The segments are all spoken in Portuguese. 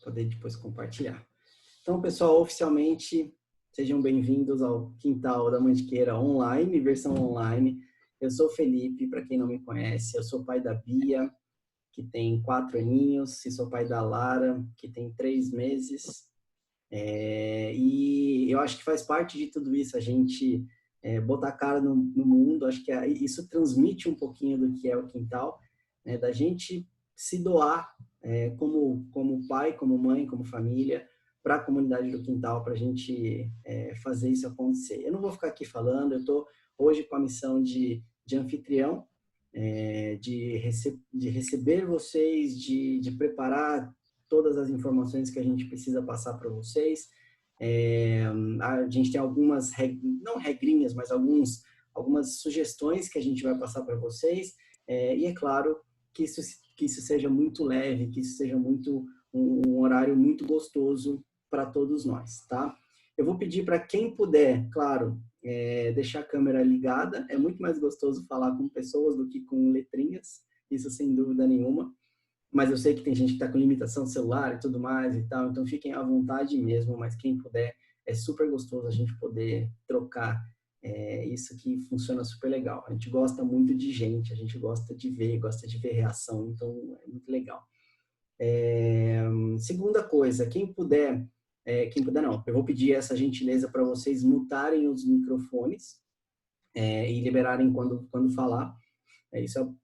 poder depois compartilhar. Então, pessoal, oficialmente, sejam bem-vindos ao Quintal da Mantiqueira online, versão online. Eu sou o Felipe, para quem não me conhece, eu sou pai da Bia, que tem 4 aninhos, e sou pai da Lara, que tem 3 meses. E eu acho que faz parte de tudo isso, a gente botar a cara no mundo. Acho que isso transmite um pouquinho do que é o Quintal, né, da gente se doar como pai, como mãe, como família, para a comunidade do Quintal, para a gente fazer isso acontecer. Eu não vou ficar aqui falando, eu estou hoje com a missão de anfitrião, de receber vocês, de preparar todas as informações que a gente precisa passar para vocês. A gente tem algumas, não regrinhas, mas algumas sugestões que a gente vai passar para vocês. E é claro que isso seja muito leve, que isso seja um horário muito gostoso para todos nós, tá? Eu vou pedir para quem puder, claro, deixar a câmera ligada. É muito mais gostoso falar com pessoas do que com letrinhas, isso sem dúvida nenhuma. Mas eu sei que tem gente que está com limitação de celular e tudo mais e tal, então fiquem à vontade mesmo, mas quem puder, é super gostoso a gente poder trocar isso que funciona super legal. A gente gosta muito de gente, a gente gosta de ver reação, então é muito legal. Segunda coisa, quem puder não, eu vou pedir essa gentileza para vocês mutarem os microfones e liberarem quando falar. Isso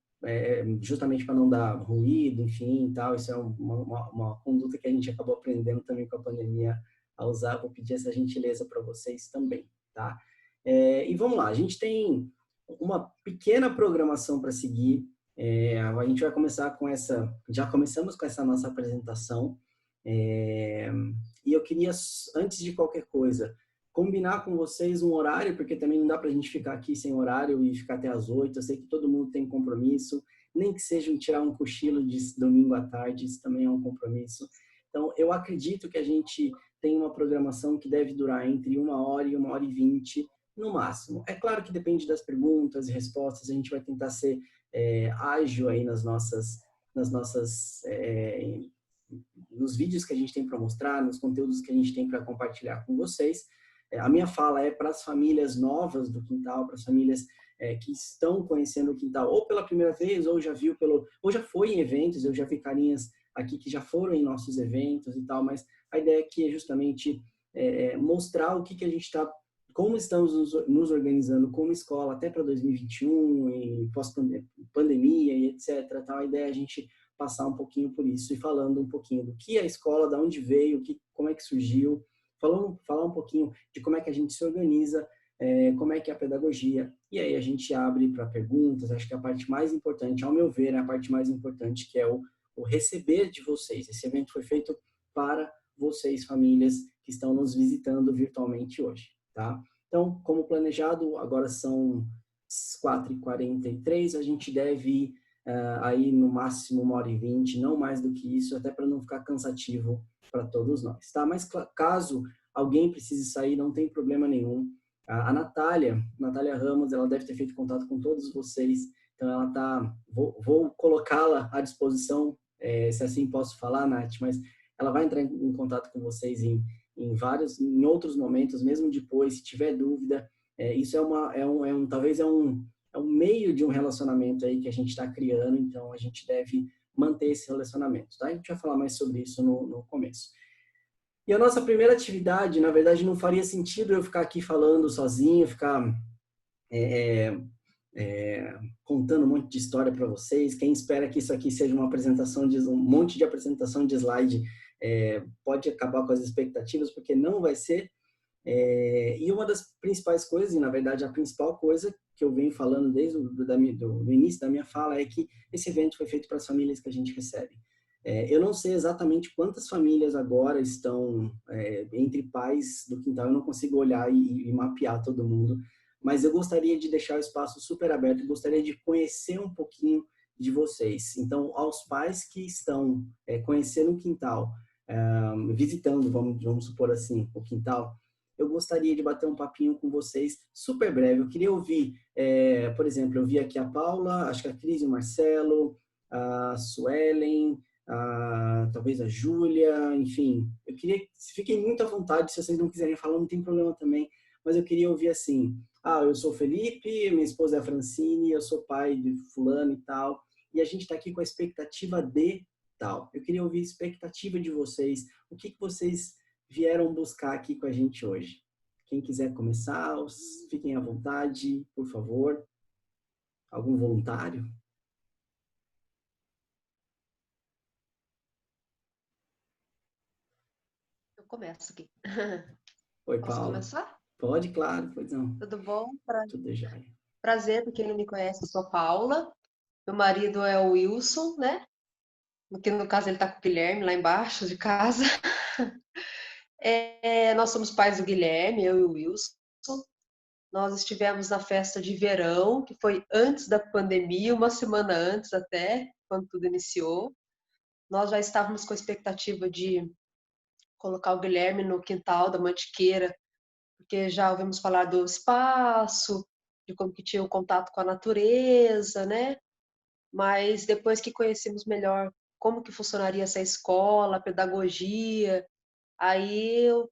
justamente para não dar ruído, enfim, e tal. Isso é uma conduta que a gente acabou aprendendo também com a pandemia a usar. Vou pedir essa gentileza para vocês também, tá? E vamos lá, a gente tem uma pequena programação para seguir. A gente vai começar com já começamos com essa nossa apresentação. E eu queria, antes de qualquer coisa, combinar com vocês um horário, porque também não dá para a gente ficar aqui sem horário e ficar até às 8. Eu sei que todo mundo tem compromisso, nem que seja tirar um cochilo de domingo à tarde, isso também é um compromisso. Então, eu acredito que a gente tem uma programação que deve durar entre 1 hora e 1h20, no máximo. É claro que depende das perguntas e respostas, a gente vai tentar ser ágil aí nos vídeos que a gente tem para mostrar, nos conteúdos que a gente tem para compartilhar com vocês. A minha fala é para as famílias novas do Quintal, para as famílias que estão conhecendo o Quintal ou pela primeira vez, ou já foi em eventos. Eu já vi carinhas aqui que já foram em nossos eventos e tal, mas a ideia aqui é justamente mostrar o que a gente está, como estamos nos organizando como escola até para 2021, e pós-pandemia e etc. Tal. A ideia é a gente passar um pouquinho por isso e falando um pouquinho do que é a escola, de onde veio, como é que surgiu, falar um pouquinho de como é que a gente se organiza, como é que é a pedagogia, e aí a gente abre para perguntas. Acho que a parte mais importante, ao meu ver, é a parte mais importante, que é o receber de vocês. Esse evento foi feito para vocês, famílias que estão nos visitando virtualmente hoje, tá? Então, como planejado, agora são 4h43, a gente deve ir aí no máximo 1h20, não mais do que isso, até para não ficar cansativo para todos nós, tá? Mas caso alguém precise sair, não tem problema nenhum. A Natália Ramos, ela deve ter feito contato com todos vocês, então ela tá, vou colocá-la à disposição, se assim posso falar, Nath, mas ela vai entrar em contato com vocês em outros momentos, mesmo depois, se tiver dúvida. Isso talvez é um meio de um relacionamento aí que a gente está criando, então a gente deve manter esse relacionamento, tá? A gente vai falar mais sobre isso no começo. E a nossa primeira atividade, na verdade, não faria sentido eu ficar aqui falando sozinho, ficar contando um monte de história para vocês. Quem espera que isso aqui seja uma apresentação, um monte de apresentação de slide, pode acabar com as expectativas, porque não vai ser. E uma das principais coisas, e na verdade a principal coisa que eu venho falando desde do início da minha fala, é que esse evento foi feito para as famílias que a gente recebe. Eu não sei exatamente quantas famílias agora estão entre pais do Quintal, eu não consigo olhar e mapear todo mundo, mas eu gostaria de deixar o espaço super aberto e gostaria de conhecer um pouquinho de vocês. Então, aos pais que estão conhecendo o Quintal, visitando, vamos supor assim, o Quintal, eu gostaria de bater um papinho com vocês, super breve. Eu queria ouvir, por exemplo, eu vi aqui a Paula, acho que a Cris e o Marcelo, a Suelen, talvez a Júlia, enfim. Eu queria, fiquem muito à vontade, se vocês não quiserem falar, não tem problema também, mas eu queria ouvir assim, eu sou o Felipe, minha esposa é a Francine, eu sou pai de fulano e tal, e a gente está aqui com a expectativa de tal. Eu queria ouvir a expectativa de vocês, o que vocês vieram buscar aqui com a gente hoje. Quem quiser começar, fiquem à vontade, por favor. Algum voluntário? Eu começo aqui. Oi, Posso Paula. começar? Pode, claro, pois não. Tudo bom? Tudo jóia. Prazer, para quem não me conhece, eu sou a Paula. Meu marido é o Wilson, né? Que no caso ele tá com o Guilherme lá embaixo de casa. Nós somos pais do Guilherme, eu e o Wilson. Nós estivemos na festa de verão, que foi antes da pandemia, uma semana antes até, quando tudo iniciou. Nós já estávamos com a expectativa de colocar o Guilherme no quintal da Mantiqueira, porque já ouvimos falar do espaço, de como que tinha o contato com a natureza, né? Mas depois que conhecemos melhor como que funcionaria essa escola, a pedagogia, aí eu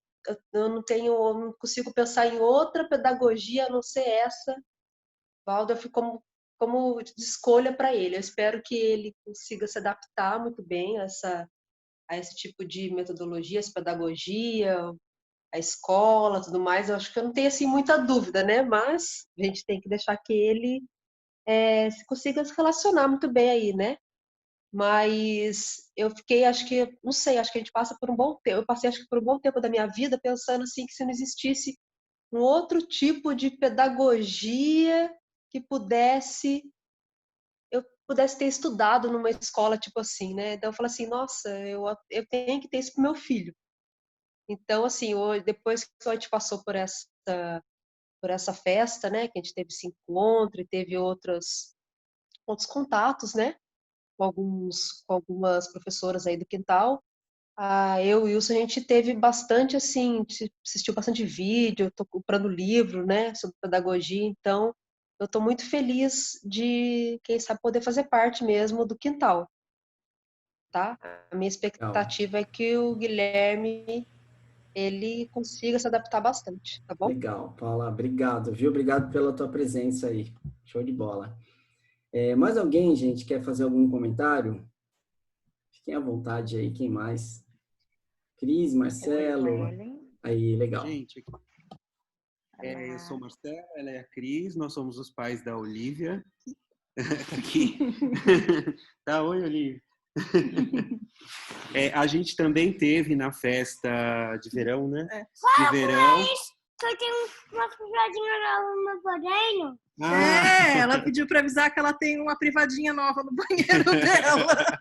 não consigo pensar em outra pedagogia a não ser essa. Waldorf como de escolha para ele. Eu espero que ele consiga se adaptar muito bem a esse tipo de metodologia, essa pedagogia, a escola, tudo mais. Eu acho que eu não tenho assim muita dúvida, né? Mas a gente tem que deixar que ele consiga se relacionar muito bem aí, né? Mas eu fiquei, acho que, não sei, acho que a gente passa por um bom tempo. Eu passei, acho que por um bom tempo da minha vida pensando assim que se não existisse um outro tipo de pedagogia que eu pudesse ter estudado numa escola tipo assim, né? Então eu falo assim, nossa, eu tenho que ter isso pro meu filho. Então, assim, hoje, depois que a gente passou por essa festa, né, que a gente teve esse encontro e teve outros contatos, né, com algumas professoras aí do quintal, eu e o Wilson, a gente teve bastante, assim, a gente assistiu bastante vídeo, eu tô comprando livro, né, sobre pedagogia, então eu tô muito feliz de, quem sabe, poder fazer parte mesmo do quintal, tá? A minha Legal. expectativa é que o Guilherme ele consiga se adaptar bastante, tá bom? Legal, Paula. Obrigado, viu? Obrigado pela tua presença aí. Show de bola. Mais alguém, gente, quer fazer algum comentário? Fiquem à vontade aí. Quem mais? Cris, Oi, Marcelo. Suelen. Aí, legal. Gente, eu sou o Marcelo, ela é a Cris, nós somos os pais da Olivia. Aqui. Tá, oi, Olivia. A gente também teve na festa de verão, né? De verão. Só tem uma privadinha nova no meu banheiro. Ela pediu para avisar que ela tem uma privadinha nova no banheiro dela.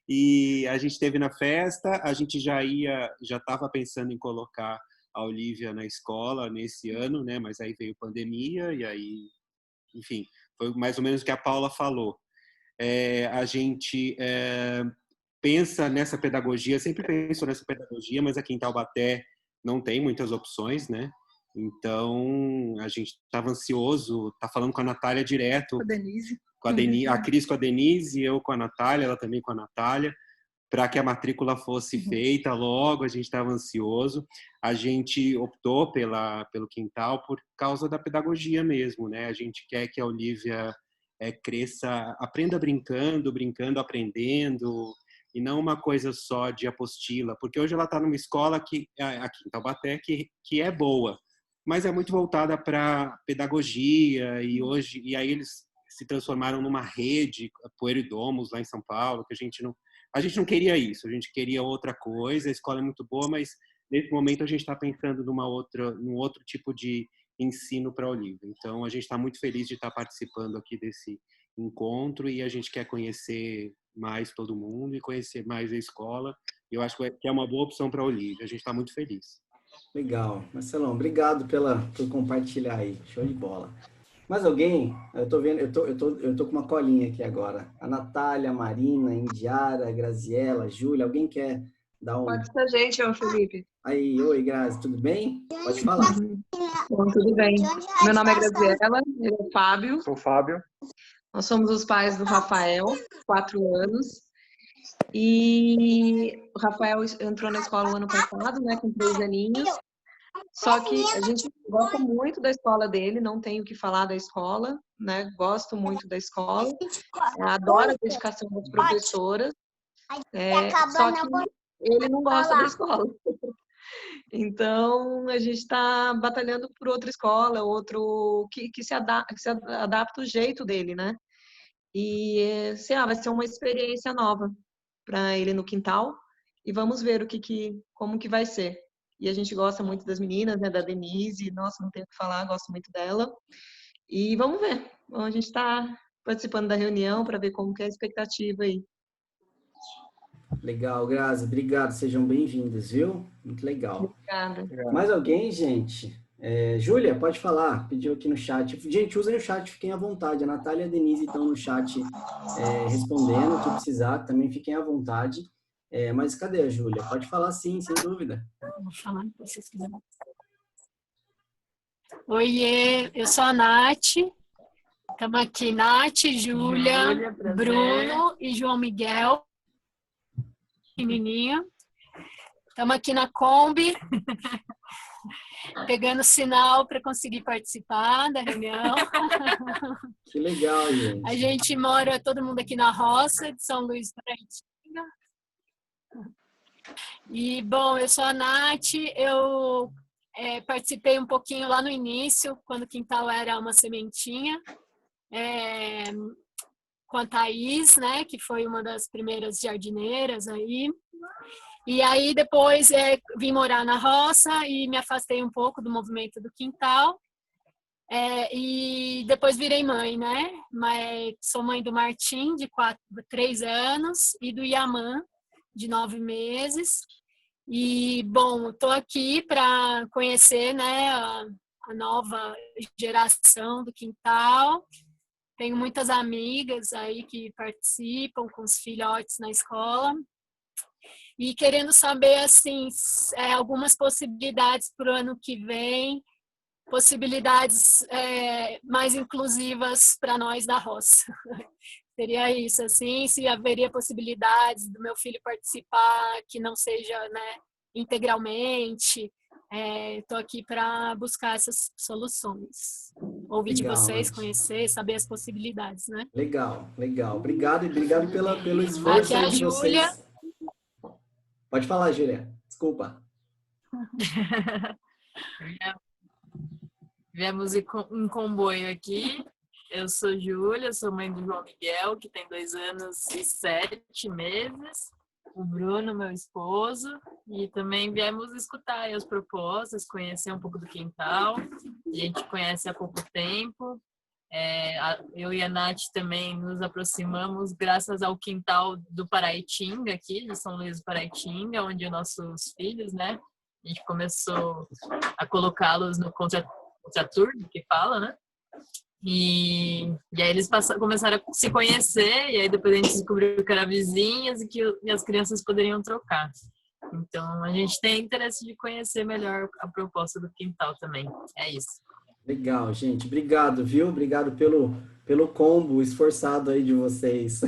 E a gente teve na festa, a gente já estava pensando em colocar a Olivia na escola nesse ano, né? Mas aí veio pandemia e aí, enfim, foi mais ou menos o que a Paula falou. A gente pensa nessa pedagogia, sempre pensou nessa pedagogia, mas aqui em Taubaté não tem muitas opções, né? Então, a gente estava ansioso, tá falando com a Natália direto. Com a Denise. Com a Denise, a Cris com a Denise, eu com a Natália, ela também com a Natália, para que a matrícula fosse feita logo, a gente estava ansioso. A gente optou pelo quintal por causa da pedagogia mesmo, né? A gente quer que a Olivia cresça, aprenda brincando, aprendendo, e não uma coisa só de apostila, porque hoje ela está numa escola aqui em Taubaté que é boa, mas é muito voltada para pedagogia, e aí eles se transformaram numa rede, Pueridomus, lá em São Paulo, que a gente não queria isso, a gente queria outra coisa, a escola é muito boa, mas nesse momento a gente está pensando num outro tipo de ensino para a Olivia. Então, a gente está muito feliz de estar participando aqui desse encontro e a gente quer conhecer mais todo mundo e conhecer mais a escola. Eu acho que é uma boa opção para a Olivia, a gente está muito feliz. Legal. Marcelão, obrigado por compartilhar aí. Show de bola. Mais alguém? Eu tô vendo, eu tô com uma colinha aqui agora. A Natália, a Marina, a Indiara, a Graziela, a Júlia. Alguém quer dar um... Pode ser a gente, ô Felipe. Aí, oi, Grazi, tudo bem? Pode falar. Bom, tudo bem. Meu nome é Graziela, ele é o Fábio. Sou o Fábio. Nós somos os pais do Rafael, 4 anos. E o Rafael entrou na escola o ano passado, né, com 3 aninhos. Só que a gente gosta muito da escola dele, não tenho o que falar da escola, né? Gosto muito da escola, adoro a dedicação das professoras, só que ele não gosta da escola. Então, a gente está batalhando por outra escola, outro que se adapta o jeito dele, né? E vai ser uma experiência nova para ele no quintal e vamos ver como que vai ser. E a gente gosta muito das meninas, né? Da Denise, nossa, não tenho o que falar, gosto muito dela. E vamos ver. Bom, a gente está participando da reunião para ver como que é a expectativa aí. Legal, Grazi, obrigado, sejam bem-vindas, viu? Muito legal. Obrigada. Mais alguém, gente? Júlia, pode falar, pediu aqui no chat. Gente, usem o chat, fiquem à vontade. A Natália e a Denise estão no chat respondendo, o que precisar, também fiquem à vontade. Mas cadê a Júlia? Pode falar sim, sem dúvida. Vou falar para vocês quiserem. Oiê, eu sou a Nath. Estamos aqui, Nath, Júlia, Bruno e João Miguel, pequenininho. Estamos aqui na Kombi, pegando sinal para conseguir participar da reunião. Que legal, gente. A gente mora, todo mundo aqui na roça de São Luís do Paraitinga. E, bom, eu sou a Nath, eu participei um pouquinho lá no início, quando o quintal era uma sementinha, com a Thaís, né, que foi uma das primeiras jardineiras aí. E aí depois vim morar na roça e me afastei um pouco do movimento do quintal. E depois virei mãe, né? Mas sou mãe do Martim, de 3 anos, e do Yaman, de 9 meses. E, bom, estou aqui para conhecer, né, a nova geração do quintal. Tenho muitas amigas aí que participam com os filhotes na escola. E querendo saber, assim, algumas possibilidades para o ano que vem, possibilidades mais inclusivas para nós da roça. Seria isso, assim, se haveria possibilidades do meu filho participar, que não seja, né, integralmente. Estou aqui para buscar essas soluções. Ouvir de vocês, conhecer, saber as possibilidades, né? Legal, legal. Obrigado pelo esforço aqui de a Júlia. vocês. Pode falar, Júlia. Desculpa. Viemos em comboio aqui. Eu sou Júlia, sou mãe do João Miguel, que tem 2 anos e 7 meses. O Bruno, meu esposo. E também viemos escutar as propostas, conhecer um pouco do quintal. A gente conhece há pouco tempo. Eu e a Nath também nos aproximamos graças ao quintal do Paraitinga, aqui de São Luís do Paraitinga, onde os nossos filhos, né? A gente começou a colocá-los no contraturno, que fala, né? E aí eles começaram a se conhecer, e aí depois a gente descobriu que eram vizinhas e que as crianças poderiam trocar. Então, a gente tem interesse de conhecer melhor a proposta do quintal também. É isso. Legal, gente. Obrigado, viu? Obrigado pelo combo esforçado aí de vocês.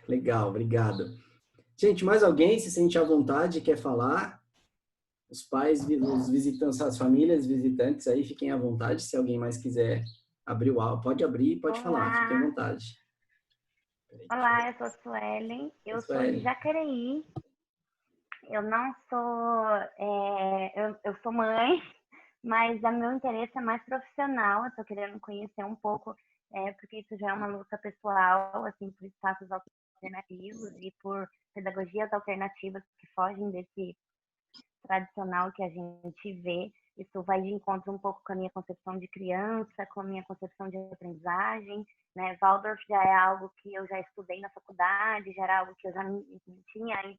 Legal, obrigado. Gente, mais alguém se sente à vontade e quer falar? Os pais, os visitantes, as famílias visitantes aí, fiquem à vontade. Se alguém mais quiser abrir o áudio, pode abrir, pode falar. Fiquem à vontade. Olá, eu sou a Suelen. Eu sou de Jacareí. Eu não sou... eu sou mãe, mas o meu interesse é mais profissional. Eu estou querendo conhecer um pouco, porque isso já é uma luta pessoal, assim, por espaços alternativos e por pedagogias alternativas que fogem desse tradicional que a gente vê. Isso vai de encontro um pouco com a minha concepção de criança, com a minha concepção de aprendizagem, né? Waldorf já é algo que eu já estudei na faculdade, já era algo que eu já tinha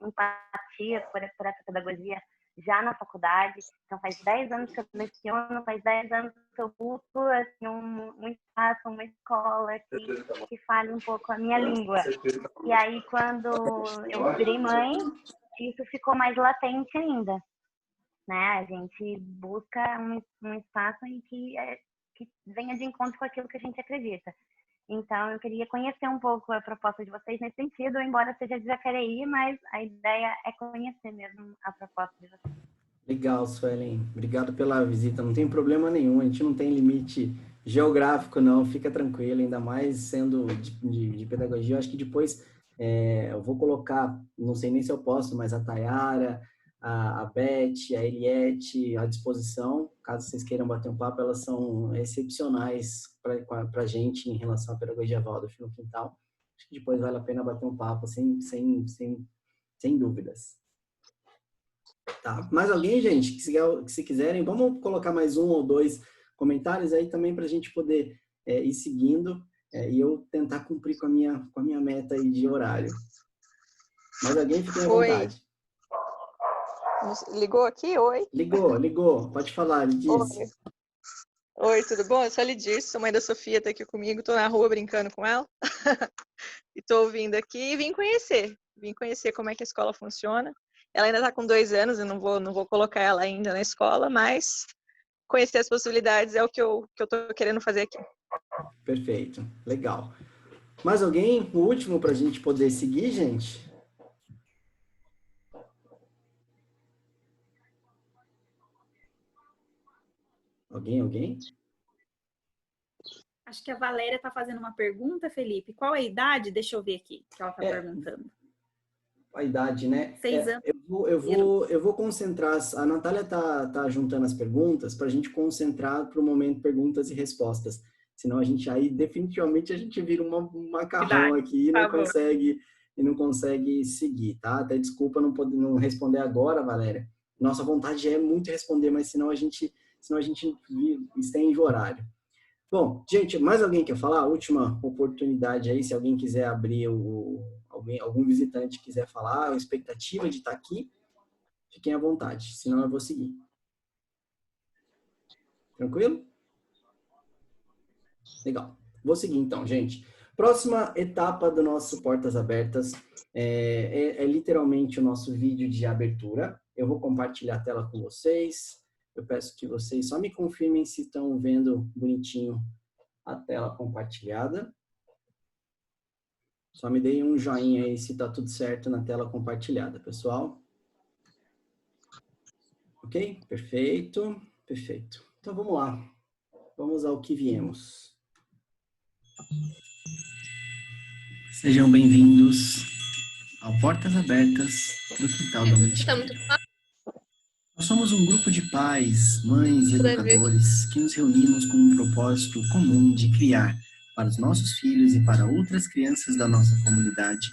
empatia por essa pedagogia já na faculdade. Então, faz 10 anos que eu leciono, faz 10 anos que eu busco assim, um espaço, uma escola que fale um pouco a minha língua. E aí, quando eu virei mãe, isso ficou mais latente ainda, né? A gente busca um espaço em que venha de encontro com aquilo que a gente acredita. Então, eu queria conhecer um pouco a proposta de vocês nesse sentido, embora seja de Jacareí, mas a ideia é conhecer mesmo a proposta de vocês. Legal, Suelen. Obrigado pela visita. Não tem problema nenhum, a gente não tem limite geográfico, não. Fica tranquilo, ainda mais sendo de pedagogia. Eu acho que depois eu vou colocar, não sei nem se eu posso, mas a Tayara, a Beth, a Eliette à disposição, caso vocês queiram bater um papo. Elas são excepcionais para a gente em relação à pedagogia Waldorf no quintal. Acho que depois vale a pena bater um papo sem dúvidas. Tá. Mais alguém, gente, que se quiserem, vamos colocar mais um ou dois comentários aí também para a gente poder ir seguindo e eu tentar cumprir com a minha meta aí de horário. Mais alguém, fique à vontade. Ligou aqui? Oi? Ligou. Pode falar, Lidice. Oi, tudo bom? Eu sou a Lidice, sou mãe da Sofia, tá aqui comigo, tô na rua brincando com ela. E tô ouvindo aqui e vim conhecer como é que a escola funciona. Ela ainda tá com 2 anos, eu não vou colocar ela ainda na escola, mas conhecer as possibilidades é o que eu tô querendo fazer aqui. Perfeito, legal. Mais alguém? O último para a gente poder seguir, gente? Alguém? Acho que a Valéria está fazendo uma pergunta, Felipe. Qual é a idade? Deixa eu ver aqui que ela está perguntando. A idade, né? 6 anos. Eu vou concentrar. A Natália tá juntando as perguntas para a gente concentrar para o momento perguntas e respostas. Senão definitivamente a gente vira um macarrão aqui e não consegue seguir, tá? Até desculpa não responder agora, Valéria. Nossa vontade é muito responder, mas senão a gente estende o horário. Bom, gente, mais alguém quer falar? Última oportunidade aí, se alguém quiser abrir algum visitante quiser falar, a expectativa de estar aqui, fiquem à vontade, senão eu vou seguir. Tranquilo? Legal. Vou seguir então, gente. Próxima etapa do nosso Portas Abertas é literalmente o nosso vídeo de abertura. Eu vou compartilhar a tela com vocês. Eu peço que vocês só me confirmem se estão vendo bonitinho a tela compartilhada. Só me deem um joinha aí se está tudo certo na tela compartilhada, pessoal. Ok? Perfeito. Então, vamos lá. Vamos ao que viemos. Sejam bem-vindos ao Portas Abertas do Quintal Dominical. Nós somos um grupo de pais, mães e educadores que nos reunimos com um propósito comum de criar, para os nossos filhos e para outras crianças da nossa comunidade,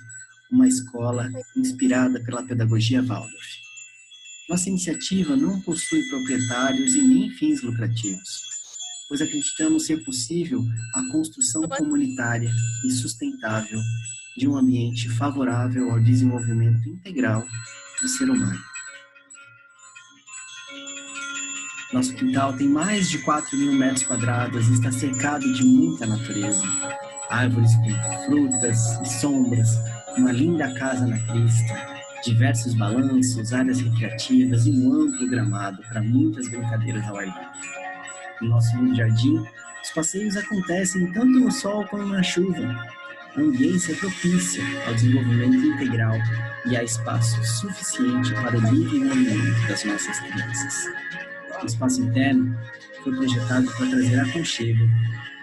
uma escola inspirada pela pedagogia Waldorf. Nossa iniciativa não possui proprietários e nem fins lucrativos, pois acreditamos ser possível a construção comunitária e sustentável de um ambiente favorável ao desenvolvimento integral do ser humano. Nosso quintal tem mais de 4.000 metros quadrados e está cercado de muita natureza. Árvores com frutas e sombras, uma linda casa na crista, diversos balanços, áreas recreativas e um amplo gramado para muitas brincadeiras ao ar livre. No nosso lindo jardim, os passeios acontecem tanto no sol como na chuva. A ambiência é propícia ao desenvolvimento integral e há espaço suficiente para o livre movimento das nossas crianças. O espaço interno foi projetado para trazer aconchego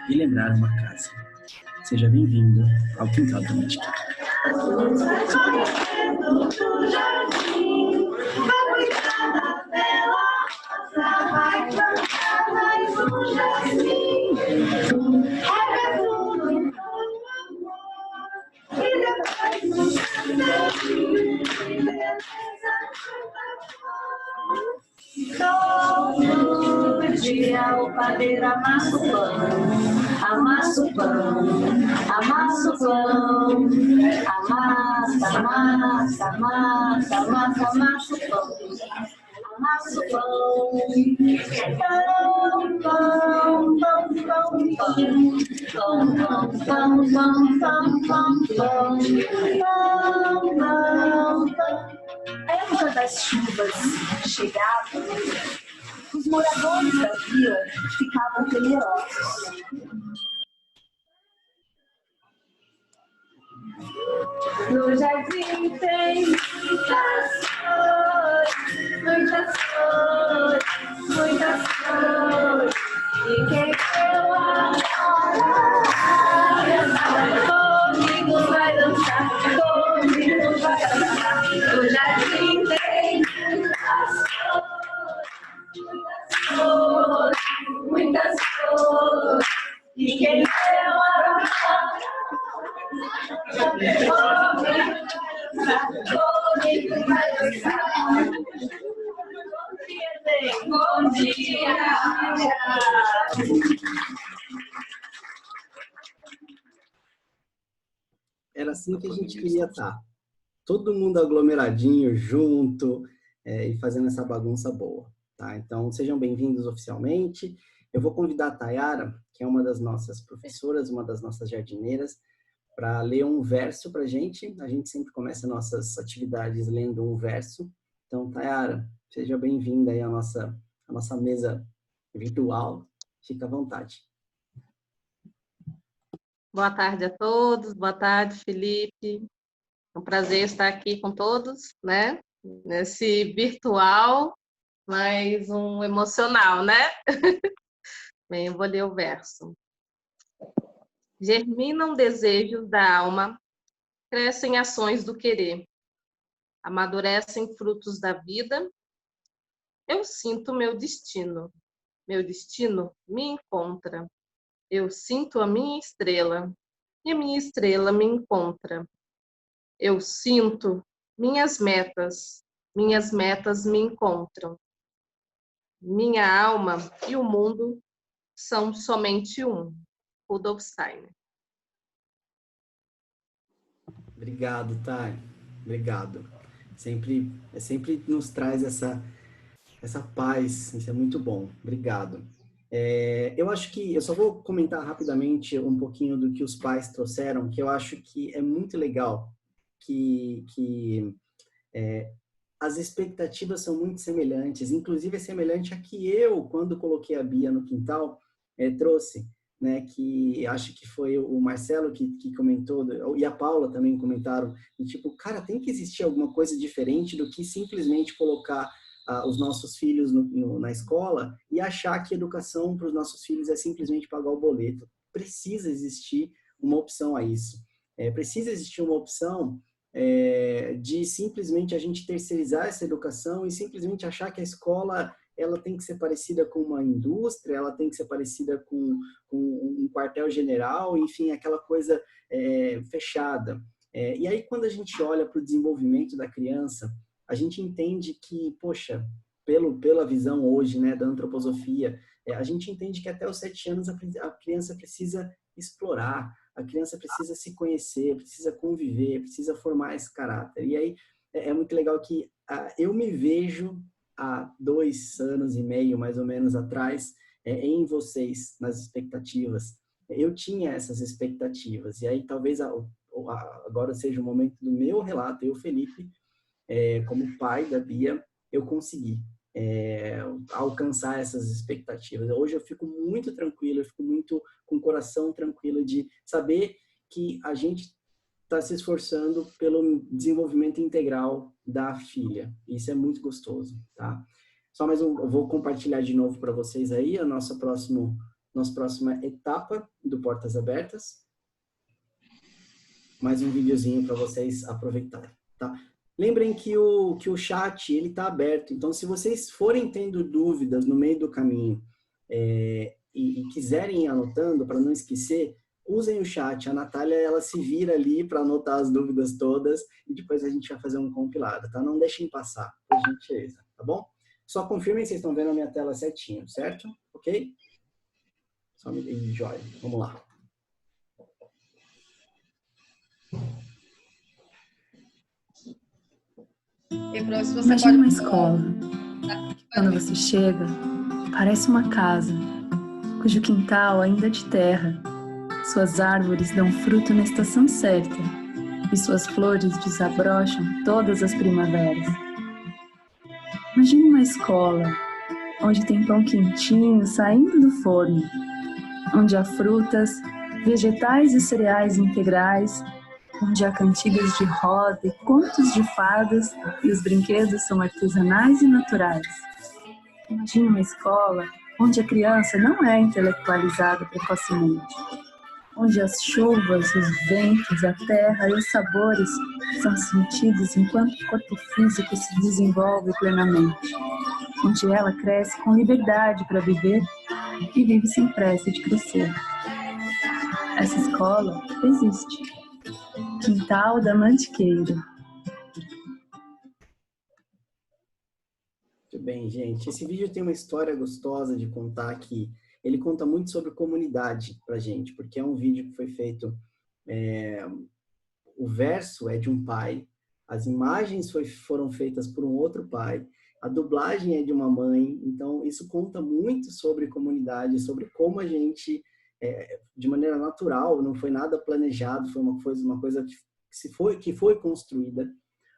e lembrar uma casa. Seja bem-vindo ao Quintal Dominical. Todo dia o padeiro amassa o pão, amassa o pão, amassa o pão, amassa, amassa, amassa, amassa, amassa o pão, amassa o pão, pão, pão, pão, pão, pão, pão, pão, pão, pão, pão, pão, pão, pão. A época das chuvas chegava, os moradores da vila ficavam temerosos. No jardim tem muitas flores, muitas flores, muitas flores. E quem eu adoro, comigo vai dançar, comigo vai dançar. No jardim tem muitas flores, muitas flores. E quem eu adoro, comigo vai dançar. Bom dia. Era assim que a gente queria estar. Todo mundo aglomeradinho, junto, e fazendo essa bagunça boa, tá? Então, sejam bem-vindos oficialmente. Eu vou convidar a Tayara, que é uma das nossas professoras, uma das nossas jardineiras, para ler um verso para a gente. A gente sempre começa nossas atividades lendo um verso. Então, Tayara, seja bem-vinda aí à nossa mesa virtual. Fica à vontade. Boa tarde a todos. Boa tarde, Felipe. É um prazer estar aqui com todos, né? Nesse virtual, mas um emocional, né? Bem, eu vou ler o verso. Germinam desejos da alma, crescem ações do querer, amadurecem frutos da vida. Eu sinto meu destino me encontra. Eu sinto a minha estrela, e a minha estrela me encontra. Eu sinto minhas metas me encontram. Minha alma e o mundo são somente um. Rudolf Steiner. Obrigado, Thay. Obrigado. Sempre nos traz essa paz. Isso é muito bom. Obrigado. Eu acho que eu só vou comentar rapidamente um pouquinho do que os pais trouxeram, que eu acho que é muito legal, que as expectativas são muito semelhantes, inclusive é semelhante a que eu, quando coloquei a Bia no quintal, trouxe, né, que acho que foi o Marcelo que comentou, e a Paula também comentaram, tipo, cara, tem que existir alguma coisa diferente do que simplesmente colocar os nossos filhos na escola e achar que educação para os nossos filhos é simplesmente pagar o boleto. Precisa existir uma opção a isso. Precisa existir uma opção de simplesmente a gente terceirizar essa educação e simplesmente achar que a escola ela tem que ser parecida com uma indústria, ela tem que ser parecida com um quartel-general, enfim, aquela coisa fechada. E aí, quando a gente olha para o desenvolvimento da criança, a gente entende que, poxa, pela visão hoje, né, da antroposofia, a gente entende que até os 7 anos a criança precisa explorar, a criança precisa se conhecer, precisa conviver, precisa formar esse caráter. E aí é muito legal que eu me vejo há 2 anos e meio, mais ou menos, atrás, em vocês, nas expectativas. Eu tinha essas expectativas. E aí talvez agora seja o momento do meu relato, eu, Felipe, como pai da Bia, eu consegui alcançar essas expectativas. Hoje eu fico muito tranquilo, eu fico muito com o coração tranquilo de saber que a gente está se esforçando pelo desenvolvimento integral da filha. Isso é muito gostoso, tá? Só mais eu vou compartilhar de novo para vocês aí a nossa próxima etapa do Portas Abertas. Mais um videozinho para vocês aproveitarem, tá? Lembrem que o chat ele está aberto, então se vocês forem tendo dúvidas no meio do caminho e quiserem ir anotando para não esquecer, usem o chat. A Natália ela se vira ali para anotar as dúvidas todas e depois a gente vai fazer um compilado, tá? Não deixem passar, por gentileza, tá bom? Só confirmem se vocês estão vendo a minha tela certinho, certo? Ok? Só me deem joia. Vamos lá. Imagina uma escola. Quando você chega, parece uma casa, cujo quintal ainda é de terra. Suas árvores dão fruto na estação certa e suas flores desabrocham todas as primaveras. Imagine uma escola onde tem pão quentinho saindo do forno, onde há frutas, vegetais e cereais integrais onde há cantigas de roda e contos de fadas e os brinquedos são artesanais e naturais. Imagine uma escola onde a criança não é intelectualizada precocemente, onde as chuvas, os ventos, a terra e os sabores são sentidos enquanto o corpo físico se desenvolve plenamente, onde ela cresce com liberdade para viver e vive sem pressa de crescer. Essa escola existe. Quintal da Mantiqueira. Muito bem, gente. Esse vídeo tem uma história gostosa de contar que ele conta muito sobre comunidade pra gente, porque é um vídeo que foi feito, o verso é de um pai, as imagens foram feitas por um outro pai, a dublagem é de uma mãe, então isso conta muito sobre comunidade, sobre como a gente, de maneira natural, não foi nada planejado, foi uma coisa que foi construída,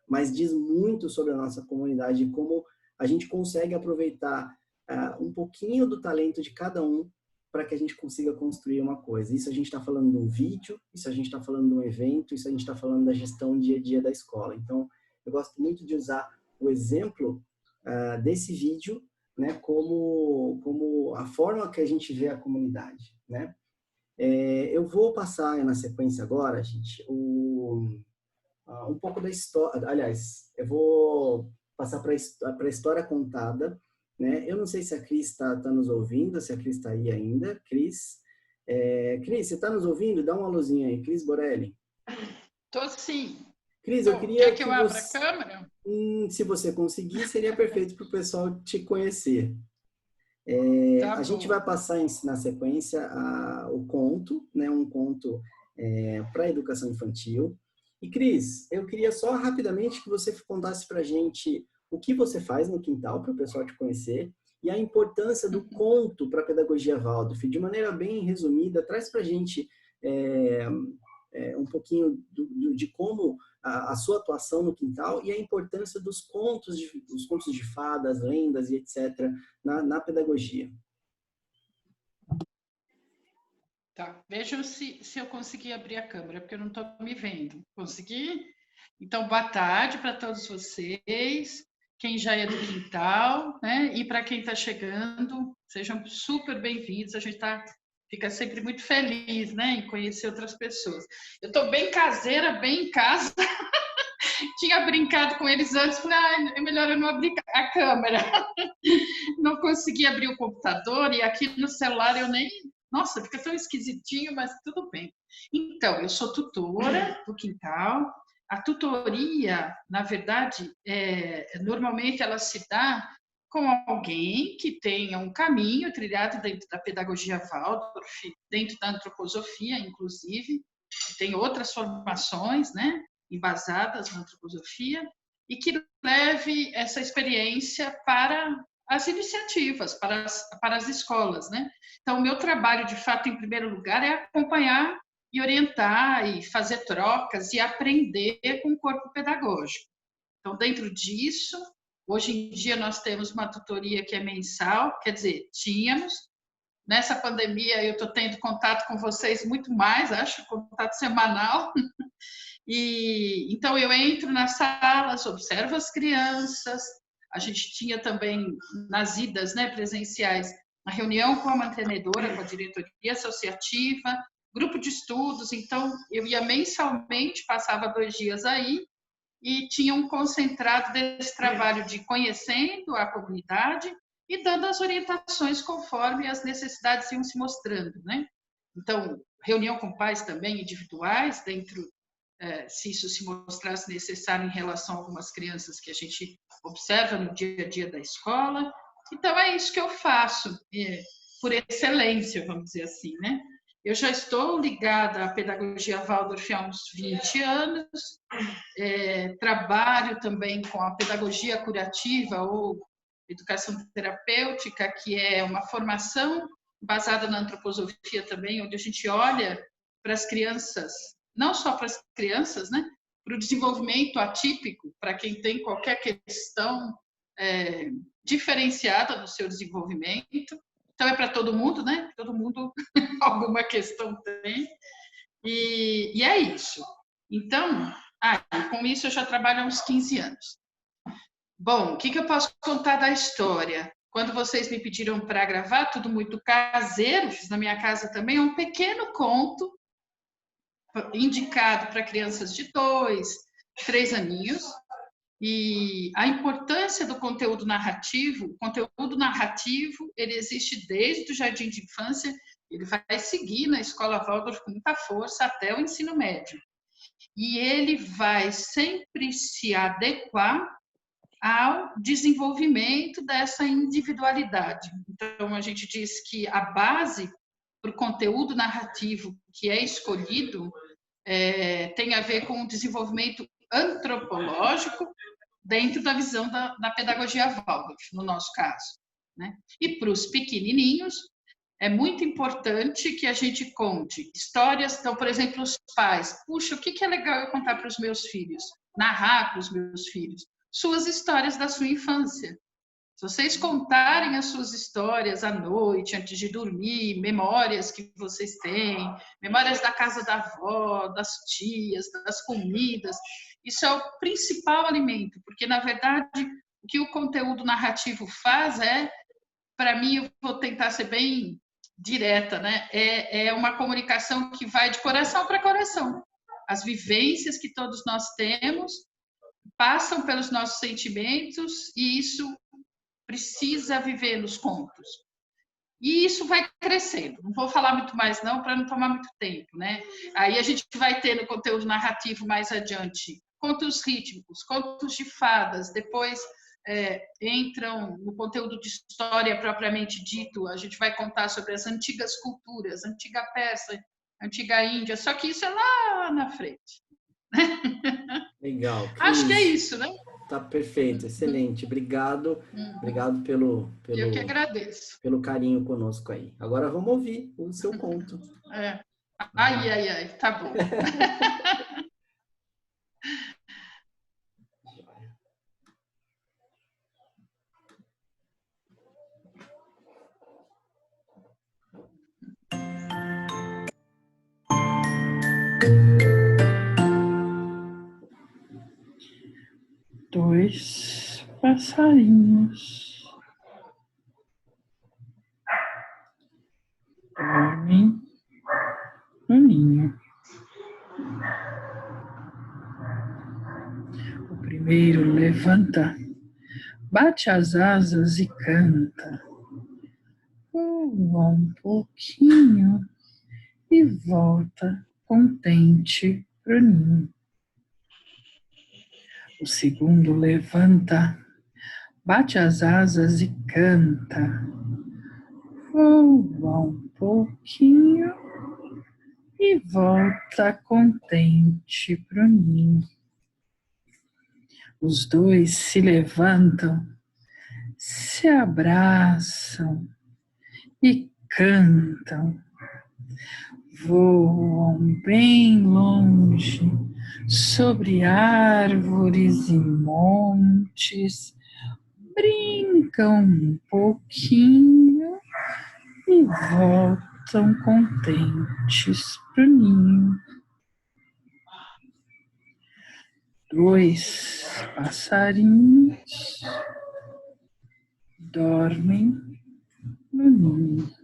mas diz muito sobre a nossa comunidade e como a gente consegue aproveitar um pouquinho do talento de cada um para que a gente consiga construir uma coisa. Isso a gente está falando de um vídeo, isso a gente está falando de um evento, isso a gente está falando da gestão dia a dia da escola. Então, eu gosto muito de usar o exemplo desse vídeo, né, como a forma que a gente vê a comunidade, né? Eu vou passar na sequência agora, gente, um pouco da história. Aliás, eu vou passar para a história contada, né? Eu não sei se a Cris está nos ouvindo, se a Cris está aí ainda. Cris, Cris, você está nos ouvindo? Dá uma luzinha aí. Cris Borelli. Tô sim. Cris, eu queria que eu abra a câmera? Se você conseguir, seria perfeito para o pessoal te conhecer. A gente vai passar na sequência o conto, né? Um conto para a educação infantil. E, Cris, eu queria só rapidamente que você contasse para a gente o que você faz no Quintal, para o pessoal te conhecer, e a importância do conto para a pedagogia Waldorf. De maneira bem resumida, traz para a gente um pouquinho de como a sua atuação no Quintal e a importância dos contos de fadas, lendas e etc. na pedagogia. Tá, vejam se eu consegui abrir a câmera, porque eu não estou me vendo. Consegui? Então, boa tarde para todos vocês, quem já é do Quintal, né? E para quem está chegando, sejam super bem-vindos. A gente fica sempre muito feliz, né, em conhecer outras pessoas. Eu estou bem caseira, bem em casa. Tinha brincado com eles antes, falei, é melhor eu não abrir a câmera. Não consegui abrir o computador e aqui no celular eu nem... Nossa, fica tão esquisitinho, mas tudo bem. Então, eu sou tutora do Quintal. A tutoria, na verdade, normalmente ela se dá com alguém que tenha um caminho trilhado dentro da pedagogia Waldorf, dentro da antroposofia, inclusive, que tem outras formações, né, embasadas na antroposofia, e que leve essa experiência para as iniciativas, para as escolas, né? Então, o meu trabalho, de fato, em primeiro lugar, é acompanhar e orientar e fazer trocas e aprender com o corpo pedagógico. Então, dentro disso, hoje em dia nós temos uma tutoria que é mensal, quer dizer, tínhamos. Nessa pandemia eu estou tendo contato com vocês muito mais, acho, contato semanal. E então eu entro nas salas, observo as crianças. A gente tinha também nas idas, né, presenciais, a reunião com a mantenedora, com a diretoria associativa, grupo de estudos. Então eu ia mensalmente, passava 2 dias aí e tinha um concentrado desse trabalho de conhecendo a comunidade e dando as orientações conforme as necessidades iam se mostrando, né? Então, reunião com pais também individuais, dentro, se isso se mostrasse necessário em relação a algumas crianças que a gente observa no dia a dia da escola. Então, é isso que eu faço, por excelência, vamos dizer assim, né? Eu já estou ligada à pedagogia Waldorf há uns 20 anos, trabalho também com a pedagogia curativa ou educação terapêutica, que é uma formação baseada na antroposofia também, onde a gente olha para as crianças, não só para as crianças, né, para o desenvolvimento atípico, para quem tem qualquer questão diferenciada no seu desenvolvimento. Então, é para todo mundo, né? Todo mundo alguma questão tem. E é isso. Então, com isso eu já trabalho há uns 15 anos. Bom, o que eu posso contar da história? Quando vocês me pediram para gravar, tudo muito caseiro, fiz na minha casa também, um pequeno conto indicado para crianças de 2, 3 aninhos. E a importância do conteúdo narrativo, o conteúdo narrativo, ele existe desde o jardim de infância, ele vai seguir na escola Waldorf com muita força até o ensino médio. E ele vai sempre se adequar ao desenvolvimento dessa individualidade. Então, a gente diz que a base para o conteúdo narrativo que é escolhido tem a ver com o desenvolvimento antropológico dentro da visão da pedagogia Waldorf, no nosso caso, né? E para os pequenininhos, é muito importante que a gente conte histórias. Então, por exemplo, os pais, puxa, o que é legal eu contar para os meus filhos? Narrar para os meus filhos suas histórias da sua infância. Se vocês contarem as suas histórias à noite, antes de dormir, memórias que vocês têm, memórias da casa da avó, das tias, das comidas, isso é o principal alimento, porque, na verdade, o que o conteúdo narrativo faz para mim, eu vou tentar ser bem direta, né? É uma comunicação que vai de coração para coração. As vivências que todos nós temos passam pelos nossos sentimentos e isso precisa viver nos contos. E isso vai crescendo. Não vou falar muito mais não, para não tomar muito tempo, né? Aí a gente vai ter no conteúdo narrativo mais adiante contos rítmicos, contos de fadas, depois entram no conteúdo de história propriamente dito, a gente vai contar sobre as antigas culturas, antiga Pérsia, antiga Índia, só que isso é lá na frente. Legal. Acho que é isso, né? Tá perfeito, excelente. Obrigado. Obrigado pelo Eu que agradeço. Pelo carinho conosco aí. Agora vamos ouvir o seu conto. Ai, tá bom. Dois passarinhos dormem no ninho. O primeiro levanta, bate as asas e canta. Voa um pouquinho e volta contente pro ninho. O segundo levanta, bate as asas e canta. Voa um pouquinho e volta contente pro ninho. Os dois se levantam, se abraçam e cantam. Voam bem longe sobre árvores e montes, brincam um pouquinho e voltam contentes pro ninho. Dois passarinhos dormem no ninho.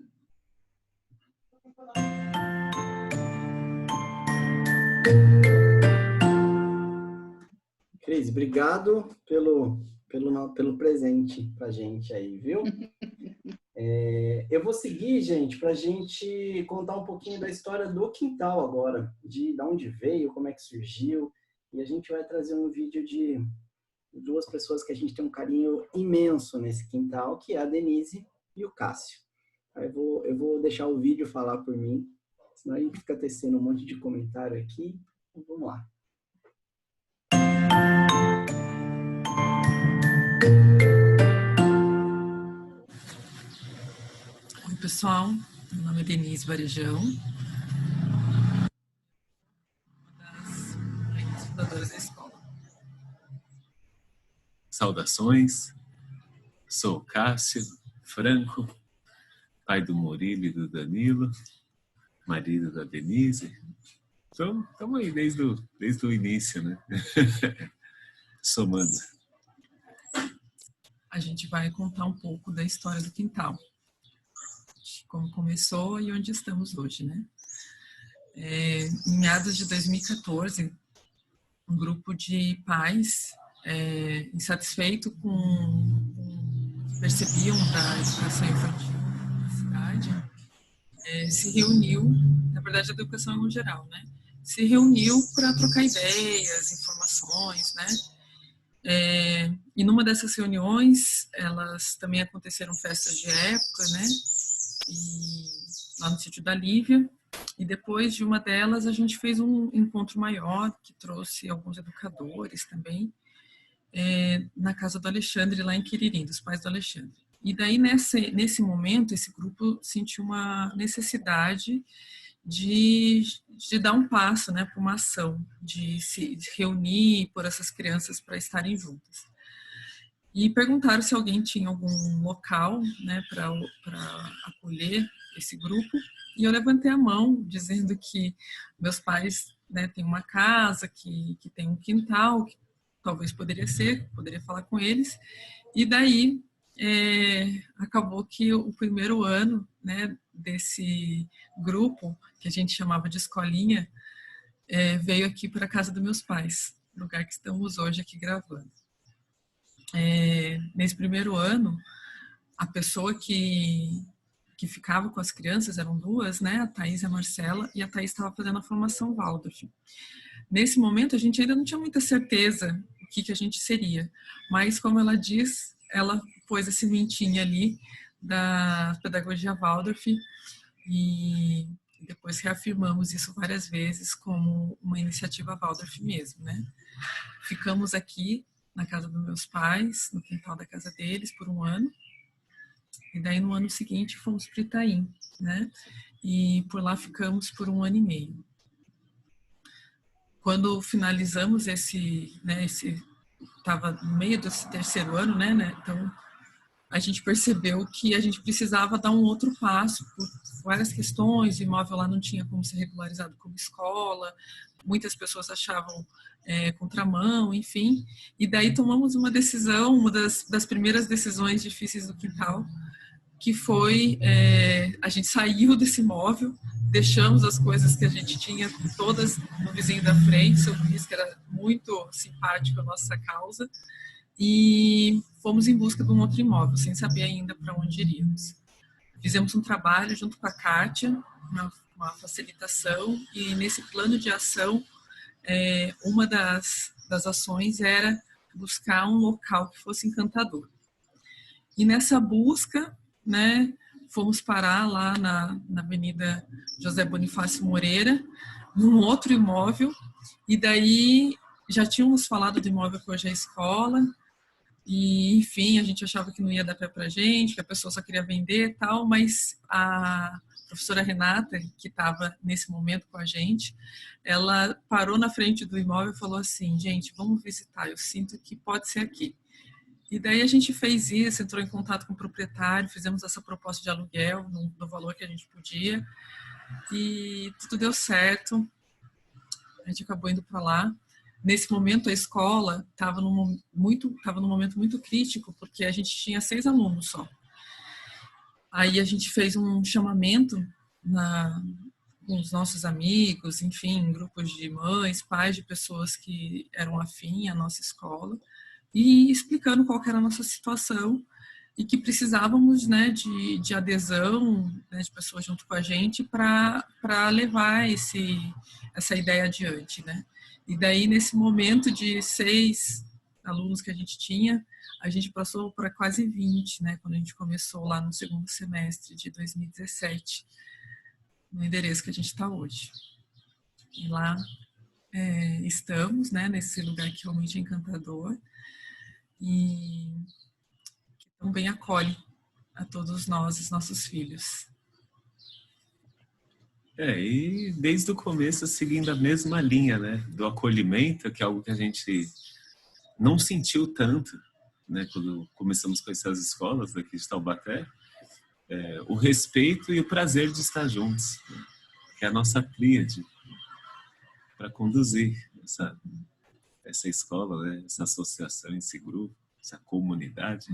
Cris, obrigado pelo presente pra gente aí, viu? Eu vou seguir, gente, pra gente contar um pouquinho da história do quintal agora, de onde veio, como é que surgiu, e a gente vai trazer um vídeo de duas pessoas que a gente tem um carinho imenso nesse quintal, que é a Denise e o Cássio. Eu vou deixar o vídeo falar por mim, senão a gente fica tecendo um monte de comentário aqui. Então, vamos lá. Oi, pessoal. Meu nome é Denise Varejão, uma das fundadoras da escola. Saudações, sou o Cássio Franco, pai do Murilo e do Danilo, marido da Denise, Então, estamos aí desde o início, né? Somando. A gente vai contar um pouco da história do quintal, de como começou e onde estamos hoje, né? Em meados de 2014, um grupo de pais insatisfeito com o que percebiam da educação infantil na cidade, se reuniu, na verdade a educação no geral, né? Se reuniu para trocar ideias, informações, né? E numa dessas reuniões, elas também aconteceram festas de época, né? E lá no sítio da Lívia. E depois de uma delas, a gente fez um encontro maior, que trouxe alguns educadores também, na casa do Alexandre, lá em Quiririm, dos pais do Alexandre. E daí, nesse momento, esse grupo sentiu uma necessidade de dar um passo, né, para uma ação, de se reunir por essas crianças para estarem juntas. E perguntaram se alguém tinha algum local, né, para acolher esse grupo. E eu levantei a mão, dizendo que meus pais, né, têm uma casa, que tem um quintal, que talvez poderia falar com eles. E daí acabou que o primeiro ano, né, desse grupo, que a gente chamava de escolinha, veio aqui para a casa dos meus pais, lugar que estamos hoje aqui gravando. Nesse primeiro ano, a pessoa que ficava com as crianças, eram duas, né, a Thaís e a Marcela, e a Thaís estava fazendo a formação Waldorf. Nesse momento, a gente ainda não tinha muita certeza o que a gente seria, mas, como ela diz, ela pôs a sementinha ali da pedagogia Waldorf e depois reafirmamos isso várias vezes como uma iniciativa Waldorf mesmo, né? Ficamos aqui na casa dos meus pais, no quintal da casa deles, por um ano. E daí, no ano seguinte, fomos para Itaim, né? E por lá ficamos por 1 ano e meio. Quando finalizamos estava no meio desse terceiro ano, né? Então, a gente percebeu que a gente precisava dar um outro passo por várias questões. O imóvel lá não tinha como ser regularizado como escola, muitas pessoas achavam contramão, enfim. E daí tomamos uma decisão, uma das primeiras decisões difíceis do quintal, que foi a gente saiu desse imóvel, deixamos as coisas que a gente tinha todas no vizinho da frente, seu Luiz, que era muito simpático à nossa causa, e fomos em busca de um outro imóvel, sem saber ainda para onde iríamos. Fizemos um trabalho junto com a Kátia, uma facilitação, e nesse plano de ação, uma das ações era buscar um local que fosse encantador. E nessa busca, né, fomos parar lá na Avenida José Bonifácio Moreira, num outro imóvel, e daí já tínhamos falado do imóvel que hoje é a escola, e enfim, a gente achava que não ia dar pé pra gente, que a pessoa só queria vender e tal, mas a professora Renata, que estava nesse momento com a gente, ela parou na frente do imóvel e falou assim: gente, vamos visitar, eu sinto que pode ser aqui. E daí a gente fez isso, entrou em contato com o proprietário, fizemos essa proposta de aluguel no valor que a gente podia, e tudo deu certo. A gente acabou indo para lá. Nesse momento, a escola estava num momento muito crítico, porque a gente tinha 6 alunos só. Aí a gente fez um chamamento com os nossos amigos, enfim, grupos de mães, pais de pessoas que eram afins à nossa escola, e explicando qual que era a nossa situação e que precisávamos, né, de adesão, né, de pessoas junto com a gente para levar essa ideia adiante, né? E daí, nesse momento de 6 alunos que a gente tinha, a gente passou para quase 20, né, quando a gente começou lá no segundo semestre de 2017, no endereço que a gente está hoje. E lá estamos, né, nesse lugar que realmente é encantador, e que também acolhe a todos nós, os nossos filhos. E desde o começo seguindo a mesma linha, né, do acolhimento, que é algo que a gente não sentiu tanto, né, quando começamos com essas escolas daqui de Taubaté, o respeito e o prazer de estar juntos, né, que é a nossa tríade. para conduzir essa escola, né? Essa associação, esse grupo, essa comunidade.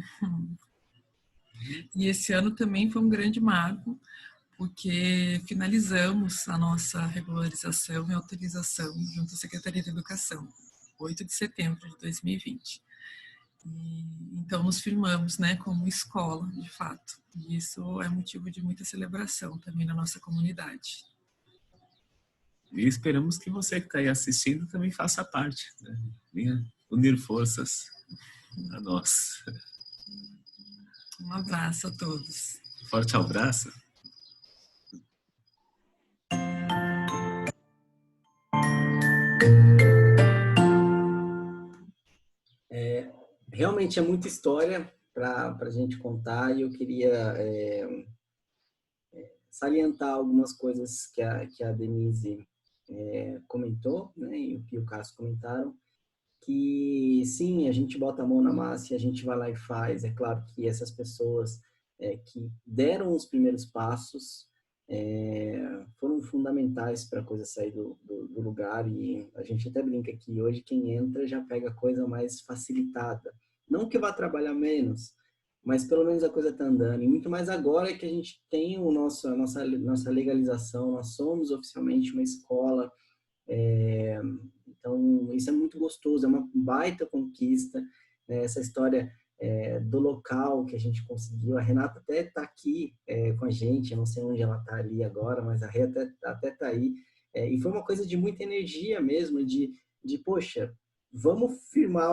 E esse ano também foi um grande marco, porque finalizamos a nossa regularização e autorização junto à Secretaria de Educação, 8 de setembro de 2020. Então, nos firmamos, né, como escola, de fato. E isso é motivo de muita celebração também na nossa comunidade. E esperamos que você que está aí assistindo também faça parte, né? Venha unir forças a nós. Um abraço a todos. Forte abraço. Realmente é muita história para a gente contar e eu queria salientar algumas coisas que a Denise comentou, né, e o Cássio comentaram, que sim, a gente bota a mão na massa e a gente vai lá e faz. É claro que essas pessoas que deram os primeiros passos foram fundamentais para a coisa sair do lugar, e a gente até brinca que hoje quem entra já pega a coisa mais facilitada. Não que vá trabalhar menos, mas pelo menos a coisa está andando. E muito mais agora que a gente tem a nossa legalização, nós somos oficialmente uma escola. Então, isso é muito gostoso, é uma baita conquista, né? Essa história do local que a gente conseguiu. A Renata até está aqui com a gente, eu não sei onde ela está ali agora, mas a Rê até está aí. E foi uma coisa de muita energia mesmo, de poxa, vamos firmar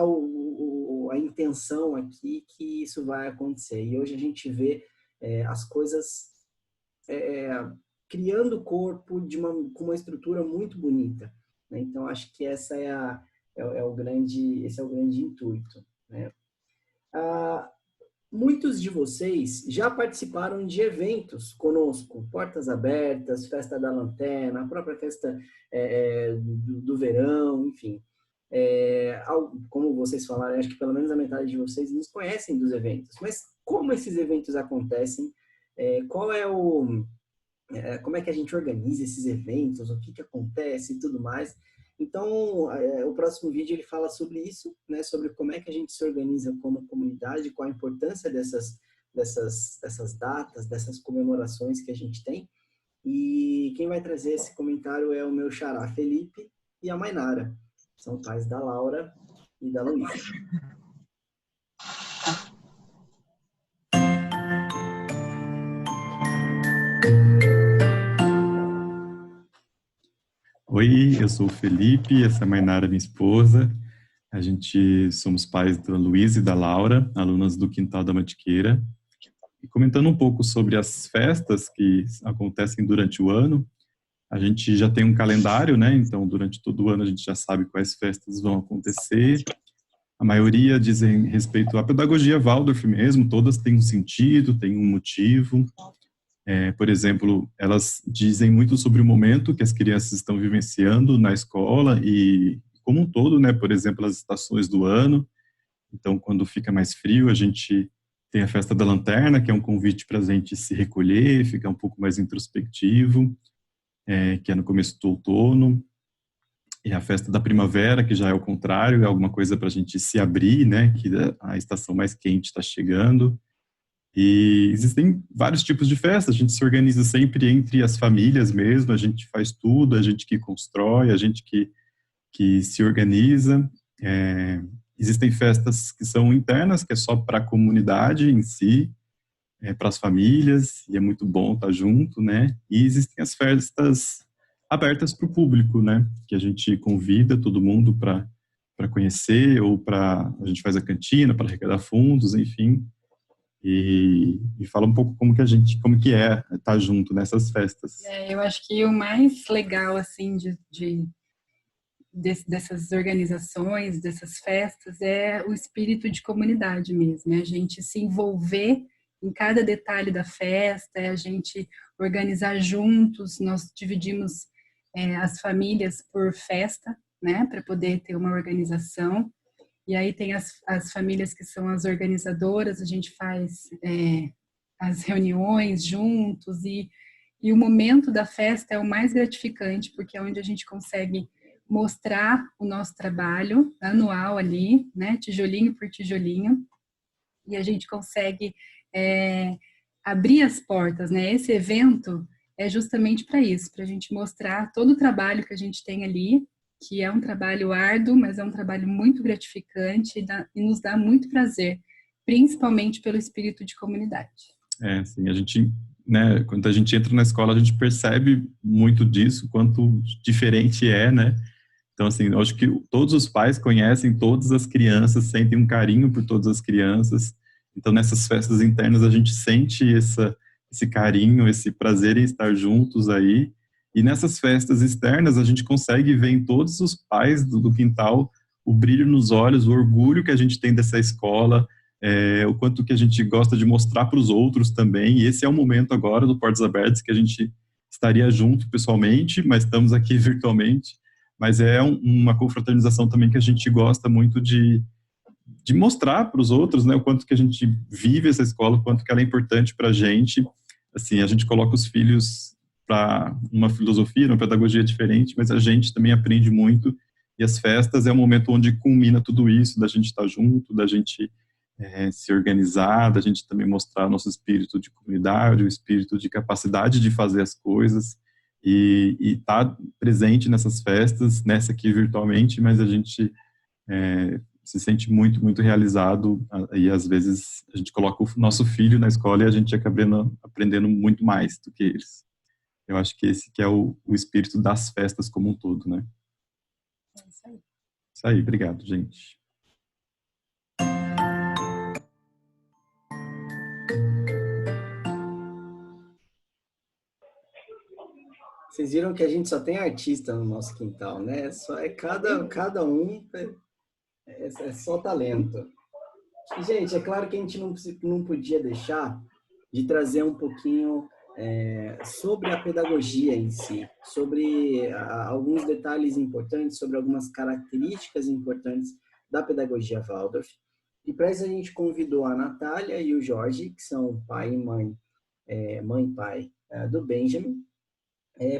a intenção aqui que isso vai acontecer. E hoje a gente vê as coisas criando corpo com uma estrutura muito bonita, né? Então, acho que esse é o grande intuito, né? Muitos de vocês já participaram de eventos conosco, Portas Abertas, Festa da Lanterna, a própria festa do verão, enfim. Como vocês falaram, acho que pelo menos a metade de vocês nos conhecem dos eventos. Mas como esses eventos acontecem? Como é que a gente organiza esses eventos? O que acontece e tudo mais? Então, o próximo vídeo ele fala sobre isso, né? Sobre como é que a gente se organiza como comunidade, qual a importância dessas datas, dessas comemorações que a gente tem. E quem vai trazer esse comentário é o meu xará Felipe e a Mainara. São pais da Laura e da Luísa. Oi, eu sou o Felipe, essa é a Mainara, minha esposa. A gente somos pais da Luísa e da Laura, alunas do Quintal da Mantiqueira. E comentando um pouco sobre as festas que acontecem durante o ano, a gente já tem um calendário, né? Então, durante todo o ano a gente já sabe quais festas vão acontecer. A maioria dizem respeito à pedagogia Waldorf mesmo, todas têm um sentido, têm um motivo. Por exemplo, elas dizem muito sobre o momento que as crianças estão vivenciando na escola e como um todo, né? Por exemplo, as estações do ano. Então, quando fica mais frio, a gente tem a Festa da Lanterna, que é um convite para a gente se recolher, ficar um pouco mais introspectivo, que é no começo do outono. E a Festa da Primavera, que já é o contrário, é alguma coisa para a gente se abrir, né? Que a estação mais quente está chegando. E existem vários tipos de festas, a gente se organiza sempre entre as famílias mesmo, a gente faz tudo, a gente que constrói, a gente que se organiza. Existem festas que são internas, que é só para a comunidade em si, para as famílias, e é muito bom estar junto, né? E existem as festas abertas para o público, né? Que a gente convida todo mundo para conhecer, ou a gente faz a cantina para arrecadar fundos, enfim. E fala um pouco como que é estar junto nessas festas. Eu acho que o mais legal, assim, dessas organizações, dessas festas, é o espírito de comunidade mesmo, a gente se envolver em cada detalhe da festa, a gente organizar juntos. Nós dividimos as famílias por festa, né, para poder ter uma organização. E aí tem as famílias que são as organizadoras, a gente faz as reuniões juntos, e o momento da festa é o mais gratificante, porque é onde a gente consegue mostrar o nosso trabalho anual ali, né, tijolinho por tijolinho, e a gente consegue abrir as portas, né? Esse evento é justamente para isso, para a gente mostrar todo o trabalho que a gente tem ali, que é um trabalho árduo, mas é um trabalho muito gratificante e nos dá muito prazer, principalmente pelo espírito de comunidade. Assim, a gente, né, quando a gente entra na escola, a gente percebe muito disso, quanto diferente é, né? Então, assim, eu acho que todos os pais conhecem todas as crianças, sentem um carinho por todas as crianças. Então, nessas festas internas, a gente sente esse carinho, esse prazer em estar juntos aí. E nessas festas externas, a gente consegue ver em todos os pais do quintal o brilho nos olhos, o orgulho que a gente tem dessa escola, o quanto que a gente gosta de mostrar para os outros também. E esse é o momento agora do Portas Abertas que a gente estaria junto pessoalmente, mas estamos aqui virtualmente. Mas é uma confraternização também que a gente gosta muito de mostrar para os outros, né, o quanto que a gente vive essa escola, o quanto que ela é importante para a gente. Assim, a gente coloca os filhos para uma filosofia, uma pedagogia diferente, mas a gente também aprende muito, e as festas é o momento onde culmina tudo isso, da gente estar junto, da gente se organizar, da gente também mostrar o nosso espírito de comunidade, o espírito de capacidade de fazer as coisas, e estar presente nessas festas, nessa aqui virtualmente, mas a gente se sente muito, muito realizado, e às vezes a gente coloca o nosso filho na escola e a gente acaba aprendendo muito mais do que eles. Eu acho que esse que é o espírito das festas como um todo, né? É isso aí. Isso aí, obrigado, gente. Vocês viram que a gente só tem artista no nosso quintal, né? Só cada um é só talento. E, gente, é claro que a gente não podia deixar de trazer um pouquinho sobre a pedagogia em si, sobre alguns detalhes importantes, sobre algumas características importantes da pedagogia Waldorf. E para isso a gente convidou a Natália e o Jorge, que são pai e mãe e pai do Benjamin,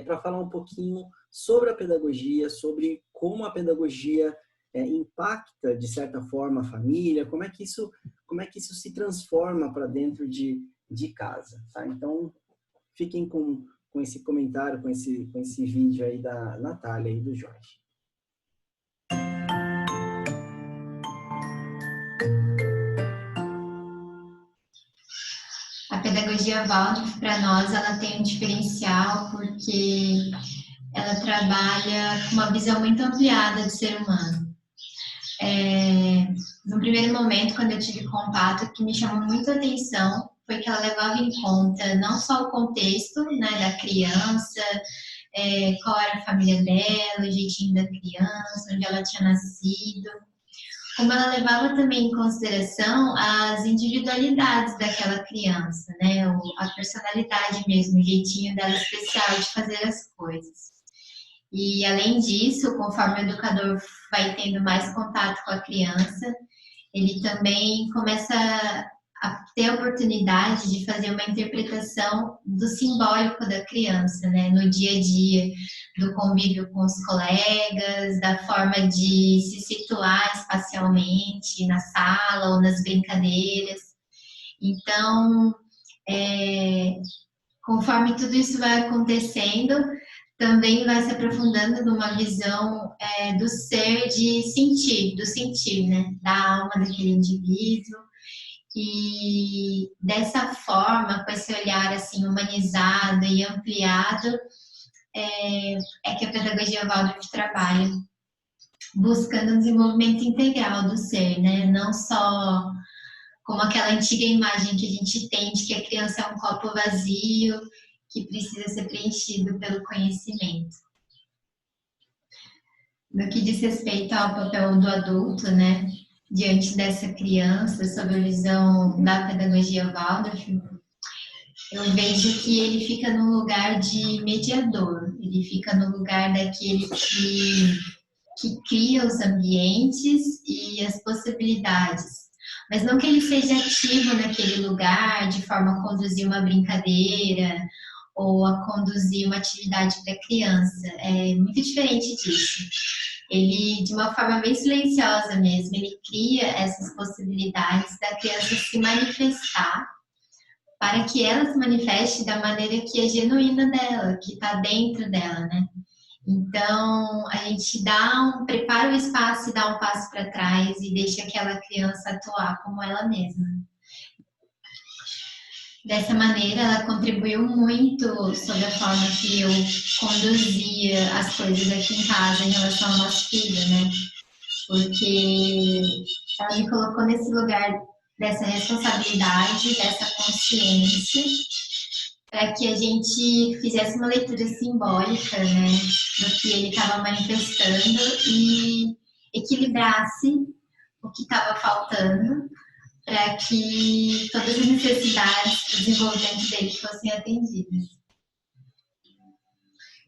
para falar um pouquinho sobre a pedagogia, sobre como a pedagogia impacta, de certa forma, a família, como é que isso se transforma para dentro de casa. Tá? Então, fiquem com esse comentário, com esse vídeo aí da Natália e do Jorge. A pedagogia Waldorf, para nós, ela tem um diferencial porque ela trabalha com uma visão muito ampliada do ser humano. No primeiro momento, quando eu tive contato, o que me chamou muito a atenção foi que ela levava em conta não só o contexto, né, da criança, qual era a família dela, o jeitinho da criança, onde ela tinha nascido, como ela levava também em consideração as individualidades daquela criança, né, a personalidade mesmo, o jeitinho dela especial de fazer as coisas. E, além disso, conforme o educador vai tendo mais contato com a criança, ele também começa a ter a oportunidade de fazer uma interpretação do simbólico da criança, né? No dia a dia, do convívio com os colegas, da forma de se situar espacialmente na sala ou nas brincadeiras. Então, conforme tudo isso vai acontecendo, também vai se aprofundando numa visão do ser, do sentir, né? Da alma daquele indivíduo. E dessa forma, com esse olhar assim humanizado e ampliado, que a pedagogia Waldorf trabalha, buscando um desenvolvimento integral do ser, né? Não só como aquela antiga imagem que a gente tem de que a criança é um copo vazio que precisa ser preenchido pelo conhecimento. No que diz respeito ao papel do adulto, né? Diante dessa criança, sob a visão da pedagogia Waldorf, eu vejo que ele fica no lugar de mediador, ele fica no lugar daquele que cria os ambientes e as possibilidades, mas não que ele seja ativo naquele lugar de forma a conduzir uma brincadeira ou a conduzir uma atividade para a criança, é muito diferente disso. ele, de uma forma bem silenciosa mesmo, ele cria essas possibilidades da criança se manifestar, para que ela se manifeste da maneira que é genuína dela, que está dentro dela, né? Então, a gente prepara o espaço e dá um passo para trás e deixa aquela criança atuar como ela mesma. Dessa maneira, ela contribuiu muito sobre a forma que eu conduzia as coisas aqui em casa em relação ao nosso filho, né? Porque ela me colocou nesse lugar dessa responsabilidade, dessa consciência, para que a gente fizesse uma leitura simbólica, né, do que ele estava manifestando e equilibrasse o que estava faltando para que todas as necessidades do desenvolvimento dele fossem atendidas.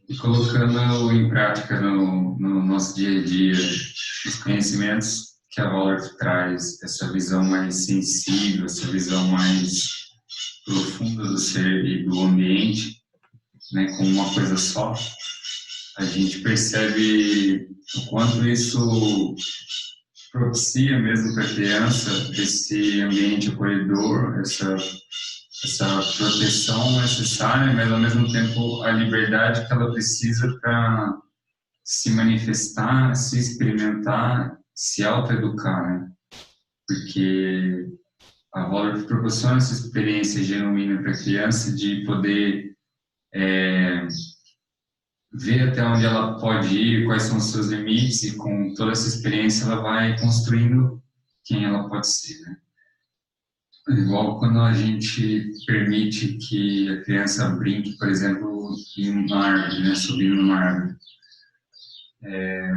E colocando em prática no nosso dia a dia os conhecimentos que a Waldorf traz, essa visão mais sensível, essa visão mais profunda do ser e do ambiente, né, como uma coisa só, a gente percebe o quanto isso propicia mesmo para a criança esse ambiente acolhedor, essa proteção necessária, mas ao mesmo tempo a liberdade que ela precisa para se manifestar, se experimentar, se autoeducar, né? Porque a Waldorf proporciona essa experiência genuína para a criança de poder ver até onde ela pode ir, quais são os seus limites, e com toda essa experiência ela vai construindo quem ela pode ser, né? Igual quando a gente permite que a criança brinque, por exemplo, em uma árvore, né, subindo numa árvore.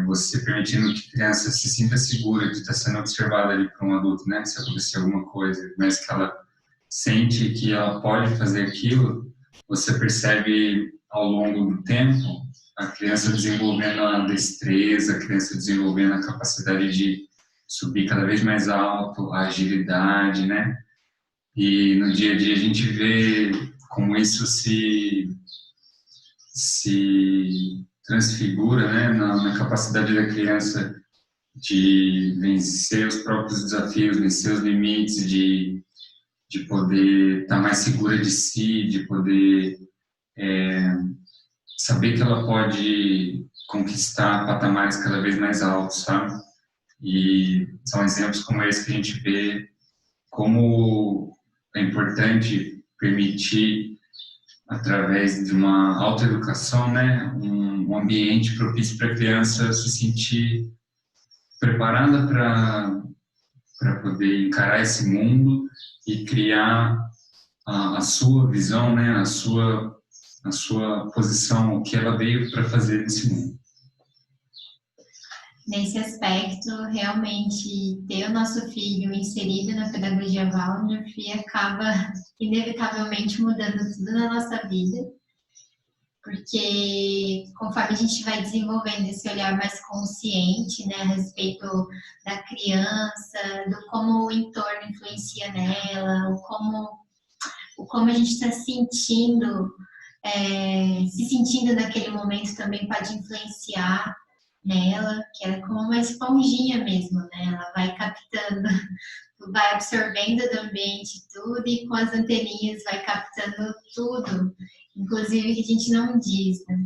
Você permitindo que a criança se sinta segura de estar sendo observada ali por um adulto, né, se acontecer alguma coisa, mas que ela sente que ela pode fazer aquilo, você percebe ao longo do tempo a criança desenvolvendo a destreza, a criança desenvolvendo a capacidade de subir cada vez mais alto, a agilidade, né? E no dia a dia a gente vê como isso se transfigura, né, na capacidade da criança de vencer os próprios desafios, vencer os limites, de poder estar mais segura de si, de poder saber que ela pode conquistar patamares cada vez mais altos, sabe? E são exemplos como esse que a gente vê como é importante permitir, através de uma autoeducação, né, um ambiente propício para a criança se sentir preparada para poder encarar esse mundo e criar a sua visão, né, a sua posição, o que ela veio para fazer nesse mundo. Nesse aspecto, realmente, ter o nosso filho inserido na pedagogia Waldorf acaba, inevitavelmente, mudando tudo na nossa vida, porque conforme a gente vai desenvolvendo esse olhar mais consciente, né, a respeito da criança, do como o entorno influencia nela, o como a gente está sentindo, se sentindo naquele momento também pode influenciar nela, que ela é como uma esponjinha mesmo, né? Ela vai captando, vai absorvendo do ambiente tudo e com as anteninhas vai captando tudo, inclusive que a gente não diz, né?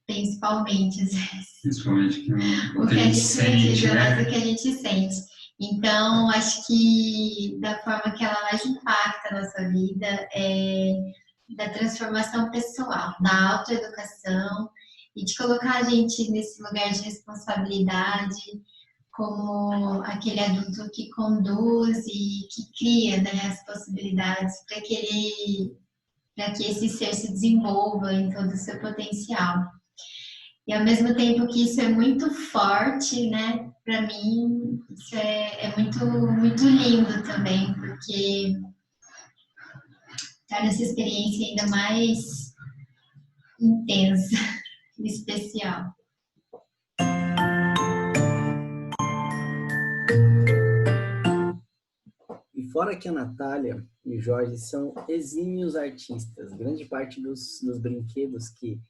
Principalmente, às vezes. Principalmente o que a gente sente, né? O que a gente sente. Então, acho que da forma que ela mais impacta a nossa vida é da transformação pessoal, da autoeducação, e de colocar a gente nesse lugar de responsabilidade como aquele adulto que conduz e que cria, né, as possibilidades para que esse ser se desenvolva em todo o seu potencial. E ao mesmo tempo que isso é muito forte, né, para mim isso é muito, muito lindo também, porque torna essa experiência ainda mais intensa. Especial. E fora que a Natália e o Jorge são exímios artistas, grande parte dos brinquedos que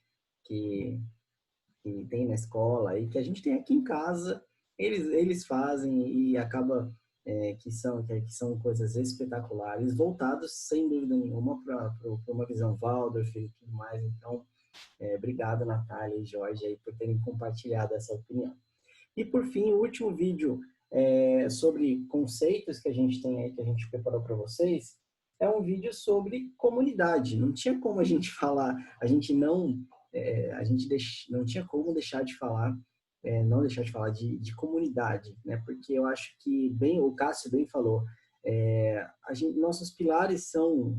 que tem na escola e que a gente tem aqui em casa, eles fazem e acaba que são coisas espetaculares, voltados, sem dúvida nenhuma, para uma visão Waldorf e tudo mais. Então, obrigado, Natália e Jorge, aí, por terem compartilhado essa opinião. E, por fim, o último vídeo sobre conceitos que a gente tem aí, que a gente preparou para vocês, é um vídeo sobre comunidade. Não tinha como a gente falar, não tinha como deixar de falar, não deixar de falar de comunidade, né? Porque eu acho que, o Cássio bem falou, nossos pilares são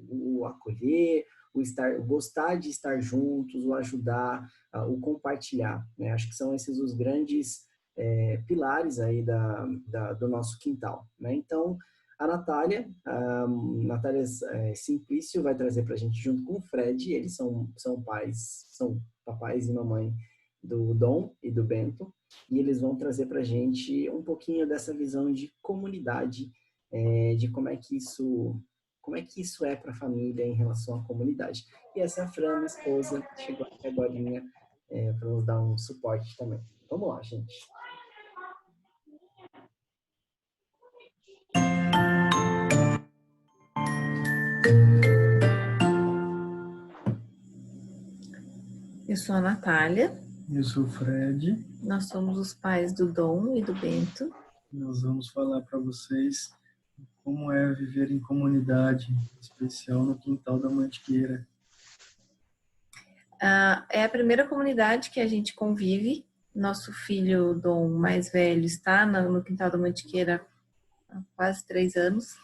o acolher, o gostar de estar juntos, o ajudar, o compartilhar, né? Acho que são esses os grandes pilares aí do nosso quintal, né? Então, a Natália Simplício vai trazer para a gente, junto com o Fred, eles são papais e mamãe do Dom e do Bento, e eles vão trazer para a gente um pouquinho dessa visão de comunidade, de como é que isso é para a família em relação à comunidade. E essa é a Fran, minha esposa, que chegou aqui agora para nos dar um suporte também. Vamos lá, gente. Eu sou a Natália. Eu sou o Fred. Nós somos os pais do Dom e do Bento. Nós vamos falar para vocês como é viver em comunidade, em especial no quintal da Mantiqueira. É a primeira comunidade que a gente convive. Nosso filho Dom mais velho está no quintal da Mantiqueira há quase 3 anos.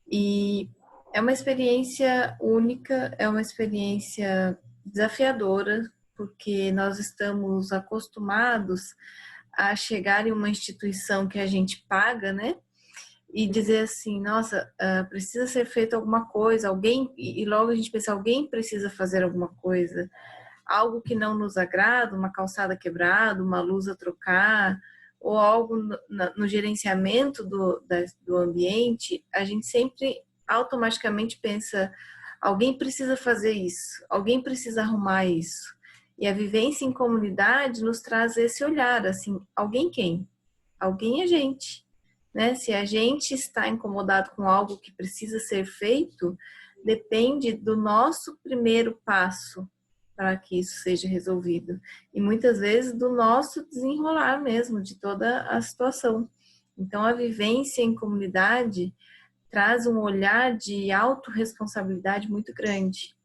E é uma experiência única, é uma experiência desafiadora, porque nós estamos acostumados a chegar em uma instituição que a gente paga, né? E dizer assim, nossa, precisa ser feito alguma coisa, e logo a gente pensa, alguém precisa fazer alguma coisa, algo que não nos agrada, uma calçada quebrada, uma luz a trocar, ou algo no gerenciamento do ambiente, a gente sempre automaticamente pensa, alguém precisa fazer isso, alguém precisa arrumar isso. E a vivência em comunidade nos traz esse olhar, assim, alguém quem? Alguém é gente, né? Se a gente está incomodado com algo que precisa ser feito, depende do nosso primeiro passo para que isso seja resolvido. E muitas vezes do nosso desenrolar mesmo, de toda a situação. Então, a vivência em comunidade traz um olhar de autorresponsabilidade muito grande.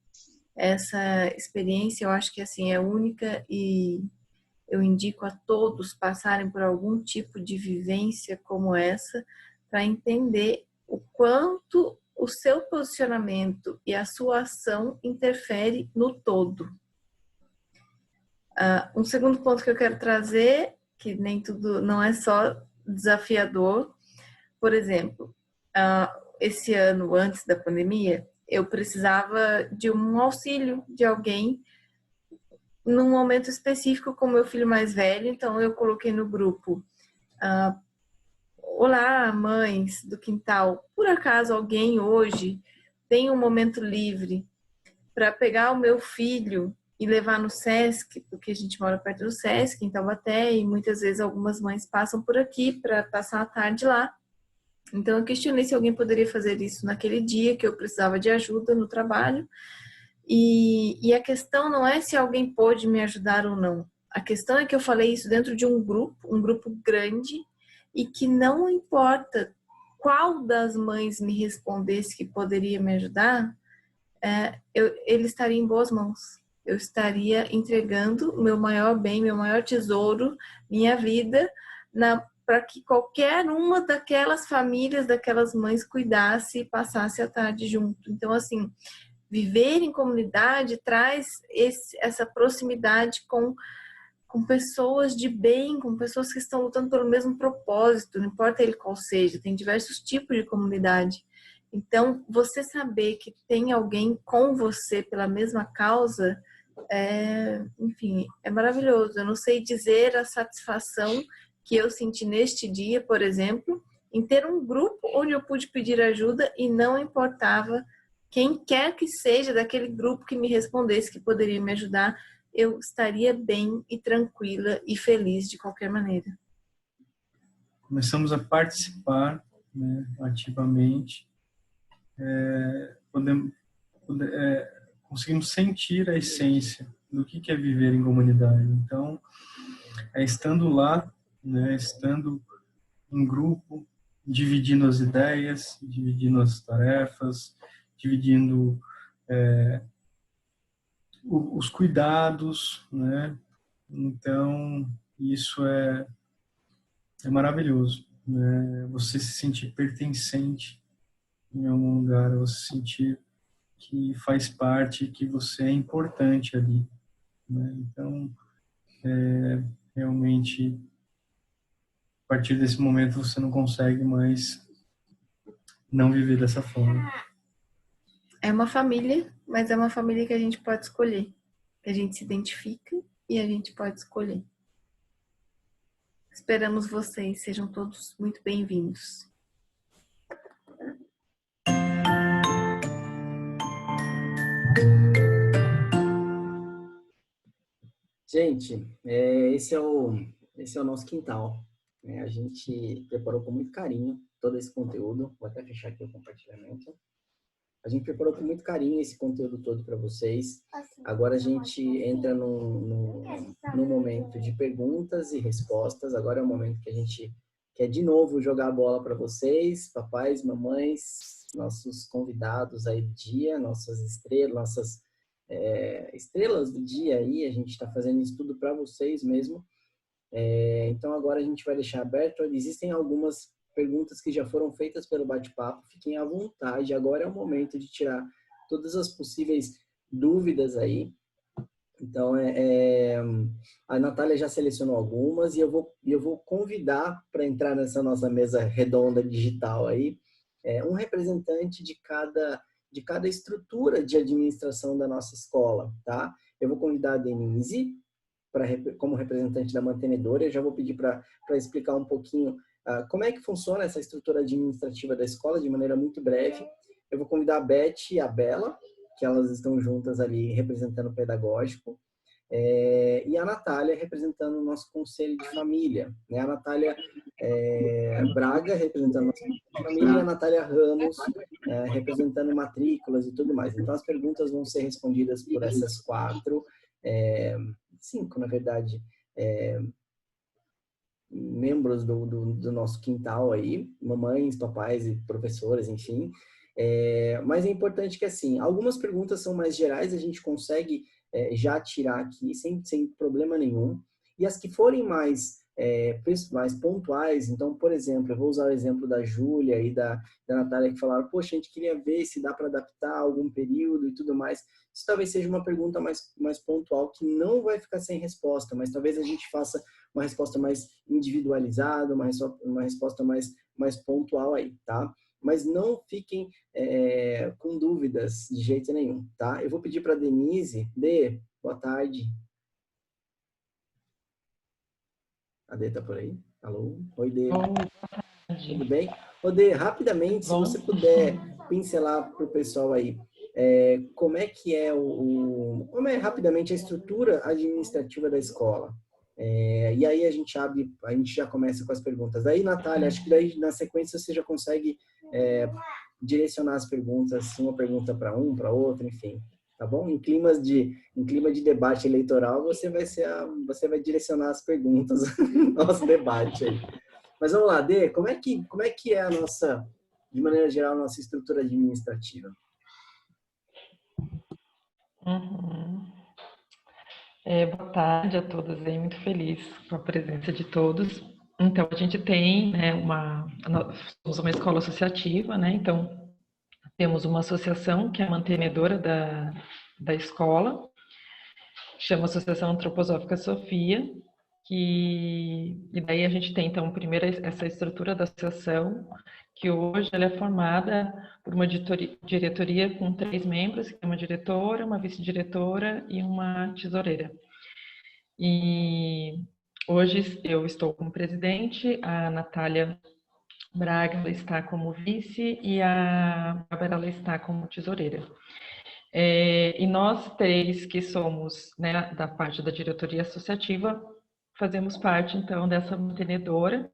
Essa experiência, eu acho que assim é única e eu indico a todos passarem por algum tipo de vivência como essa para entender o quanto o seu posicionamento e a sua ação interfere no todo. Um segundo ponto que eu quero trazer, que nem tudo não é só desafiador, por exemplo, esse ano antes da pandemia, eu precisava de um auxílio de alguém num momento específico com meu filho mais velho, então eu coloquei no grupo, olá, mães do quintal, por acaso alguém hoje tem um momento livre para pegar o meu filho e levar no SESC, porque a gente mora perto do SESC, em Taubaté, e muitas vezes algumas mães passam por aqui para passar a tarde lá. Então, eu questionei se alguém poderia fazer isso naquele dia que eu precisava de ajuda no trabalho. E a questão não é se alguém pôde me ajudar ou não. A questão é que eu falei isso dentro de um grupo grande, e que não importa qual das mães me respondesse que poderia me ajudar, ele estaria em boas mãos. Eu estaria entregando o meu maior bem, meu maior tesouro, minha vida, para que qualquer uma daquelas famílias, daquelas mães cuidasse e passasse a tarde junto. Então, assim, viver em comunidade traz essa proximidade com pessoas de bem, com pessoas que estão lutando pelo mesmo propósito, não importa ele qual seja, tem diversos tipos de comunidade. Então, você saber que tem alguém com você pela mesma causa, enfim, é maravilhoso. Eu não sei dizer a satisfação que eu senti neste dia, por exemplo, em ter um grupo onde eu pude pedir ajuda e não importava quem quer que seja daquele grupo que me respondesse que poderia me ajudar, eu estaria bem e tranquila e feliz de qualquer maneira. Começamos a participar, né, ativamente, conseguimos sentir a essência do que é viver em comunidade. Então, estando lá, né, estando em grupo, dividindo as ideias, dividindo as tarefas, dividindo os cuidados, né? Então, isso é maravilhoso, né? Você se sentir pertencente em algum lugar, você sentir que faz parte, que você é importante ali, né? Então, realmente, a partir desse momento, você não consegue mais não viver dessa forma. É uma família, mas é uma família que a gente pode escolher. Que a gente se identifica e a gente pode escolher. Esperamos vocês, sejam todos muito bem-vindos. Gente, esse é o nosso quintal. A gente preparou com muito carinho todo esse conteúdo. Vou até fechar aqui o compartilhamento. A gente preparou com muito carinho esse conteúdo todo para vocês. Agora a gente entra no momento de perguntas e respostas. Agora é o momento que a gente quer de novo jogar a bola para vocês, papais, mamães, nossos convidados aí do dia, nossas estrelas, estrelas do dia aí. A gente está fazendo isso tudo para vocês mesmo. Então agora a gente vai deixar aberto. Existem algumas perguntas que já foram feitas pelo bate-papo, fiquem à vontade. Agora é o momento de tirar todas as possíveis dúvidas aí. Então, a Natália já selecionou algumas e eu vou convidar para entrar nessa nossa mesa redonda digital aí, um representante de cada estrutura de administração da nossa escola, tá? Eu vou convidar a Denise como representante da mantenedora. Eu já vou pedir para explicar um pouquinho como é que funciona essa estrutura administrativa da escola, de maneira muito breve. Eu vou convidar a Beth e a Bela, que elas estão juntas ali representando o pedagógico, e a Natália representando o nosso conselho de família, né? A Natália Braga representando o nosso conselho de família e a Natália Ramos representando matrículas e tudo mais. Então as perguntas vão ser respondidas por essas cinco, na verdade, membros do nosso quintal aí, mamães, papais e professores, enfim. Mas é importante que, assim, algumas perguntas são mais gerais, a gente consegue já tirar aqui sem problema nenhum. E as que forem mais pontuais, então, por exemplo, eu vou usar o exemplo da Júlia e da Natália, que falaram, poxa, a gente queria ver se dá para adaptar algum período e tudo mais. Isso talvez seja uma pergunta mais pontual, que não vai ficar sem resposta, mas talvez a gente faça uma resposta mais individualizada, uma resposta mais pontual aí, tá? Mas não fiquem com dúvidas de jeito nenhum, tá? Eu vou pedir para a Denise. Dê, boa tarde. A Dê tá por aí? Alô? Oi, Dê. Tudo bem? Ô, Dê, rapidamente, se você puder pincelar para o pessoal aí, como é que como é rapidamente a estrutura administrativa da escola? E aí a gente já começa com as perguntas. Aí, Natália, acho que daí na sequência você já consegue direcionar as perguntas, uma pergunta para um, para outro, enfim. Tá bom? Em clima de debate eleitoral, você vai direcionar as perguntas no nosso debate aí. Mas vamos lá, Dê, como é que é a nossa, de maneira geral, a nossa estrutura administrativa? Boa tarde a todos aí, muito feliz com a presença de todos. Então, a gente tem, né, somos uma escola associativa, né, então temos uma associação que é a mantenedora da escola, chama Associação Antroposófica Sofia, e daí a gente tem, então, primeiro essa estrutura da associação, que hoje ela é formada por uma diretoria com 3 membros, que é uma diretora, uma vice-diretora e uma tesoureira. E hoje eu estou como presidente, a Natália Braga ela está como vice e a Bárbara ela está como tesoureira. E nós três que somos, né, da parte da diretoria associativa, fazemos parte, então, dessa mantenedora,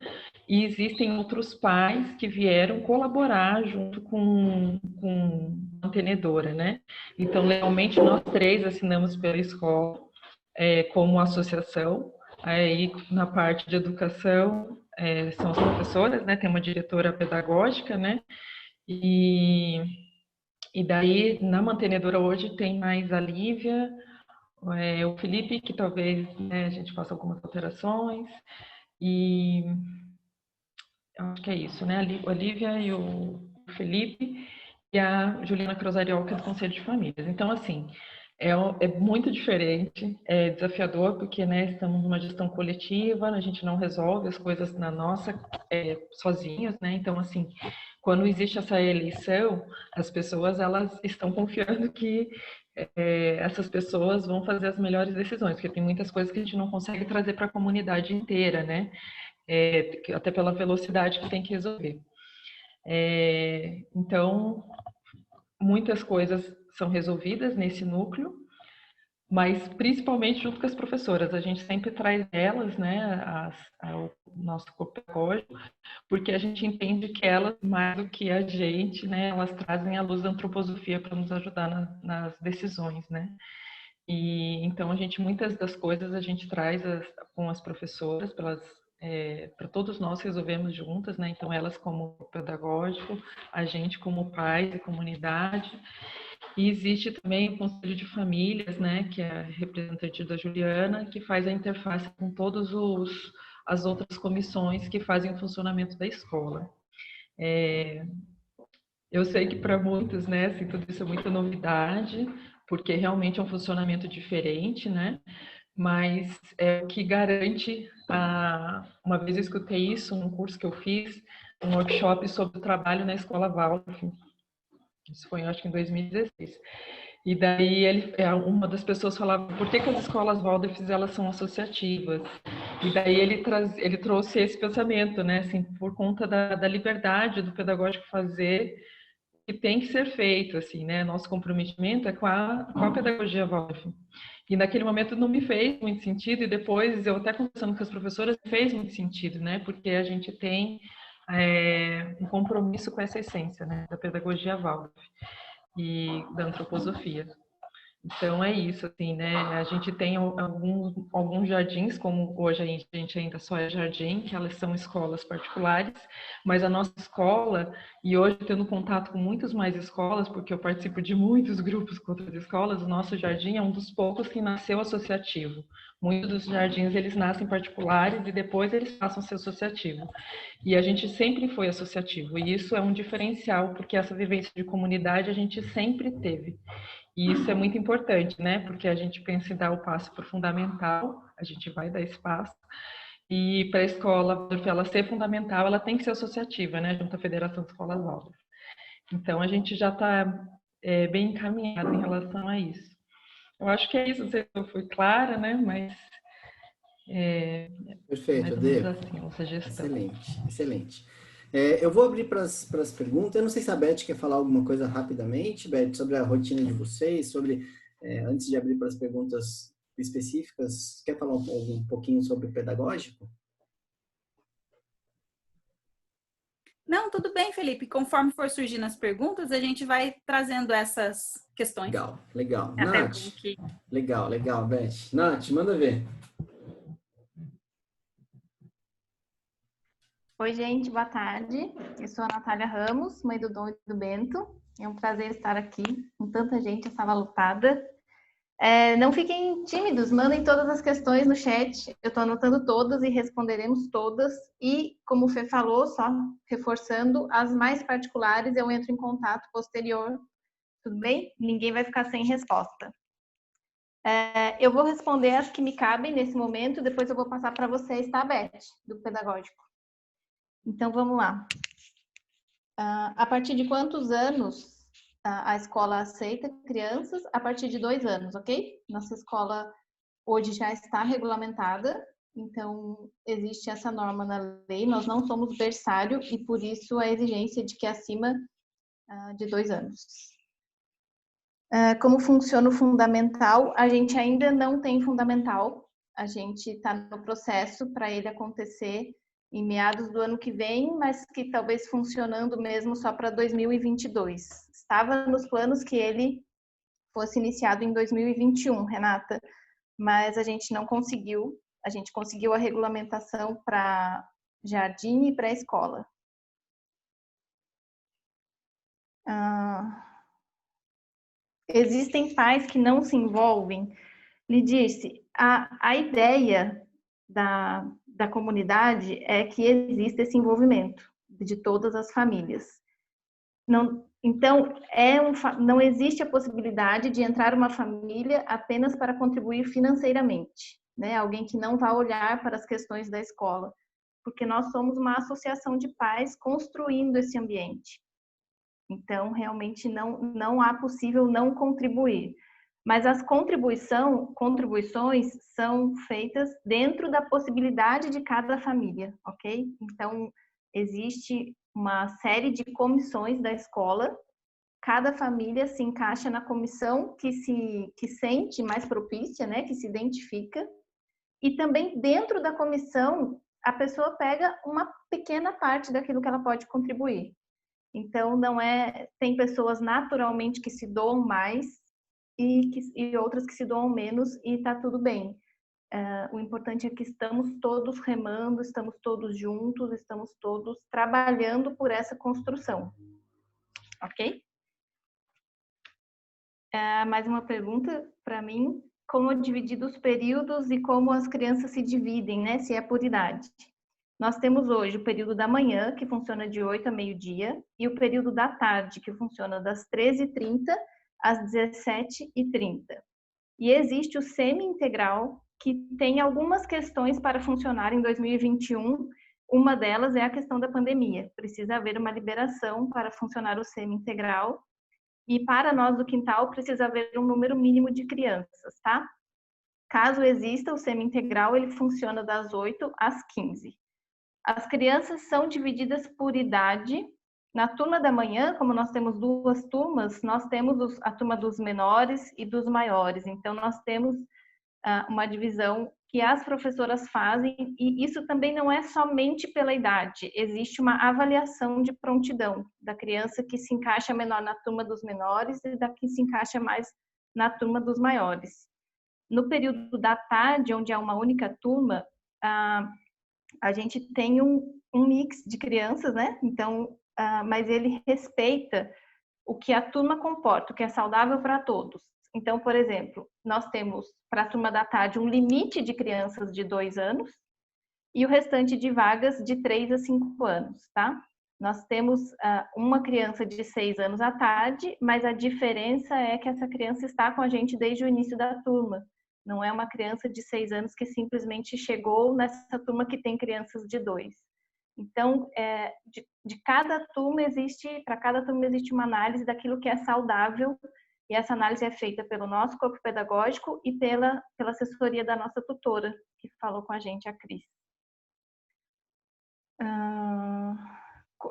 e existem outros pais que vieram colaborar junto com a mantenedora, né? Então, legalmente, nós três assinamos pela escola como associação. Aí, na parte de educação, são as professoras, né? Tem uma diretora pedagógica, né? E daí, na mantenedora hoje, tem mais a Lívia, o Felipe, que talvez, né, a gente faça algumas alterações, e acho que é isso, né? A Lívia e o Felipe e a Juliana Crosariol, que é do Conselho de Famílias. Então, assim, é muito diferente, é desafiador, porque, né, estamos numa gestão coletiva, a gente não resolve as coisas na nossa, sozinhos, né? Então, assim, quando existe essa eleição, as pessoas, elas estão confiando que essas pessoas vão fazer as melhores decisões, porque tem muitas coisas que a gente não consegue trazer para a comunidade inteira, né? Até pela velocidade que tem que resolver. Então, muitas coisas são resolvidas nesse núcleo, mas principalmente junto com as professoras. A gente sempre traz elas, né, ao nosso corpo pedagógico, porque a gente entende que elas, mais do que a gente, né, elas trazem a luz da antroposofia para nos ajudar nas decisões, né. E então muitas das coisas a gente traz com as professoras, para todos nós resolvemos juntas, né? Então elas como pedagógico, a gente como pais e comunidade. E existe também o Conselho de Famílias, né, que é a representante da Juliana, que faz a interface com todas as outras comissões que fazem o funcionamento da escola. Eu sei que para muitos, né, assim, tudo isso é muita novidade, porque realmente é um funcionamento diferente, né? Mas é o que garante. Uma vez eu escutei isso num curso que eu fiz, um workshop sobre o trabalho na escola Waldorf. Isso foi, eu acho que em 2016. E daí uma das pessoas falava por que as escolas Waldorf elas são associativas. E daí ele trouxe esse pensamento, né, assim, por conta da liberdade do pedagógico fazer o que tem que ser feito, assim, né? Nosso comprometimento é com a pedagogia Waldorf. E naquele momento não me fez muito sentido, e depois eu até conversando com as professoras fez muito sentido, né? Porque a gente tem um compromisso com essa essência, né? Da pedagogia Waldorf e da antroposofia. Então é isso, assim, né? A gente tem alguns jardins, como hoje a gente ainda só é jardim, que elas são escolas particulares, mas a nossa escola, e hoje tendo contato com muitas mais escolas, porque eu participo de muitos grupos com outras escolas, o nosso jardim é um dos poucos que nasceu associativo. Muitos dos jardins, eles nascem particulares e depois eles passam a ser associativo. E a gente sempre foi associativo, e isso é um diferencial, porque essa vivência de comunidade a gente sempre teve. E isso é muito importante, né? Porque a gente pensa em dar o passo para o fundamental, a gente vai dar esse passo. E para a escola, para ela ser fundamental, ela tem que ser associativa, né? Junto à Federação de Escolas Waldorf. Então, a gente já está bem encaminhado em relação a isso. Eu acho que é isso, não sei se eu fui clara, né? Mas perfeito, mais ou menos assim, nossa gestão. Excelente, excelente. Eu vou abrir para as perguntas. Eu não sei se a Beth quer falar alguma coisa rapidamente, Beth, sobre a rotina de vocês, antes de abrir para as perguntas específicas, quer falar um pouquinho sobre o pedagógico? Não, tudo bem, Felipe. Conforme for surgindo as perguntas, a gente vai trazendo essas questões. Legal. Nath, legal, Beth. Nath, manda ver. Oi, gente, boa tarde. Eu sou a Natália Ramos, mãe do Dom e do Bento. É um prazer estar aqui com tanta gente, a sala lotada. Não fiquem tímidos, mandem todas as questões no chat. Eu estou anotando todas e responderemos todas. E, como o Fê falou, só reforçando, as mais particulares eu entro em contato posterior. Tudo bem? Ninguém vai ficar sem resposta. Eu vou responder as que me cabem nesse momento, depois eu vou passar para vocês, tá, Beth, do pedagógico. Então, vamos lá. A partir de quantos anos a escola aceita crianças? A partir de 2 anos, ok? Nossa escola hoje já está regulamentada, então existe essa norma na lei. Nós não somos berçário e, por isso, a exigência de que é acima de 2 anos. Como funciona o fundamental? A gente ainda não tem fundamental. A gente está no processo para ele acontecer em meados do ano que vem, mas que talvez funcionando mesmo só para 2022. Estava nos planos que ele fosse iniciado em 2021, Renata, mas a gente não conseguiu. A gente conseguiu a regulamentação para jardim e pré-escola. Existem pais que não se envolvem. Lhe disse, a ideia da comunidade é que exista esse envolvimento de todas as famílias. Então, não existe a possibilidade de entrar uma família apenas para contribuir financeiramente, né? Alguém que não vai olhar para as questões da escola, porque nós somos uma associação de pais construindo esse ambiente. Então, realmente não há possível não contribuir. Mas as contribuições são feitas dentro da possibilidade de cada família, ok? Então, existe uma série de comissões da escola, cada família se encaixa na comissão que sente mais propícia, né? Que se identifica, e também dentro da comissão, a pessoa pega uma pequena parte daquilo que ela pode contribuir. Então, tem pessoas naturalmente que se doam mais e outras que se doam menos, e está tudo bem. O importante é que estamos todos remando, estamos todos juntos, estamos todos trabalhando por essa construção. Ok? Mais uma pergunta para mim. Como dividir os períodos e como as crianças se dividem, né? Se é por idade. Nós temos hoje o período da manhã, que funciona de 8 a meio-dia, e o período da tarde, que funciona das 13h30 às 17h30. E existe o semi-integral, que tem algumas questões para funcionar em 2021. Uma delas é a questão da pandemia. Precisa haver uma liberação para funcionar o semi-integral. E para nós do Quintal, precisa haver um número mínimo de crianças, tá? Caso exista o semi-integral, ele funciona das 8 às 15. As crianças são divididas por idade. Na turma da manhã, como nós temos duas turmas, nós temos a turma dos menores e dos maiores. Então, nós temos uma divisão que as professoras fazem, e isso também não é somente pela idade. Existe uma avaliação de prontidão da criança que se encaixa menor na turma dos menores e da que se encaixa mais na turma dos maiores. No período da tarde, onde é uma única turma, a gente tem um mix de crianças, né? Então, mas ele respeita o que a turma comporta, o que é saudável para todos. Então, por exemplo, nós temos para a turma da tarde um limite de crianças de 2 anos e o restante de vagas de 3 a 5 anos, tá? Nós temos uma criança de 6 anos à tarde, mas a diferença é que essa criança está com a gente desde o início da turma. Não é uma criança de 6 anos que simplesmente chegou nessa turma que tem crianças de 2. Então, de cada turma para cada turma existe uma análise daquilo que é saudável, e essa análise é feita pelo nosso corpo pedagógico e pela assessoria da nossa tutora, que falou com a gente, a Cris.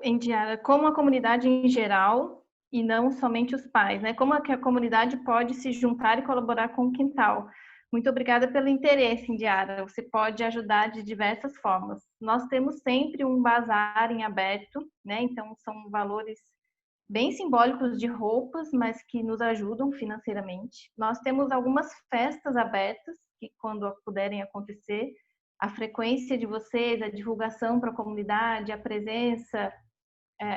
Indiara, como a comunidade em geral, e não somente os pais, né? Como é que a comunidade pode se juntar e colaborar com o Quintal? Muito obrigada pelo interesse, Indiara. Você pode ajudar de diversas formas. Nós temos sempre um bazar em aberto, né? Então, são valores bem simbólicos de roupas, mas que nos ajudam financeiramente. Nós temos algumas festas abertas, que quando puderem acontecer, a frequência de vocês, a divulgação para a comunidade, a presença,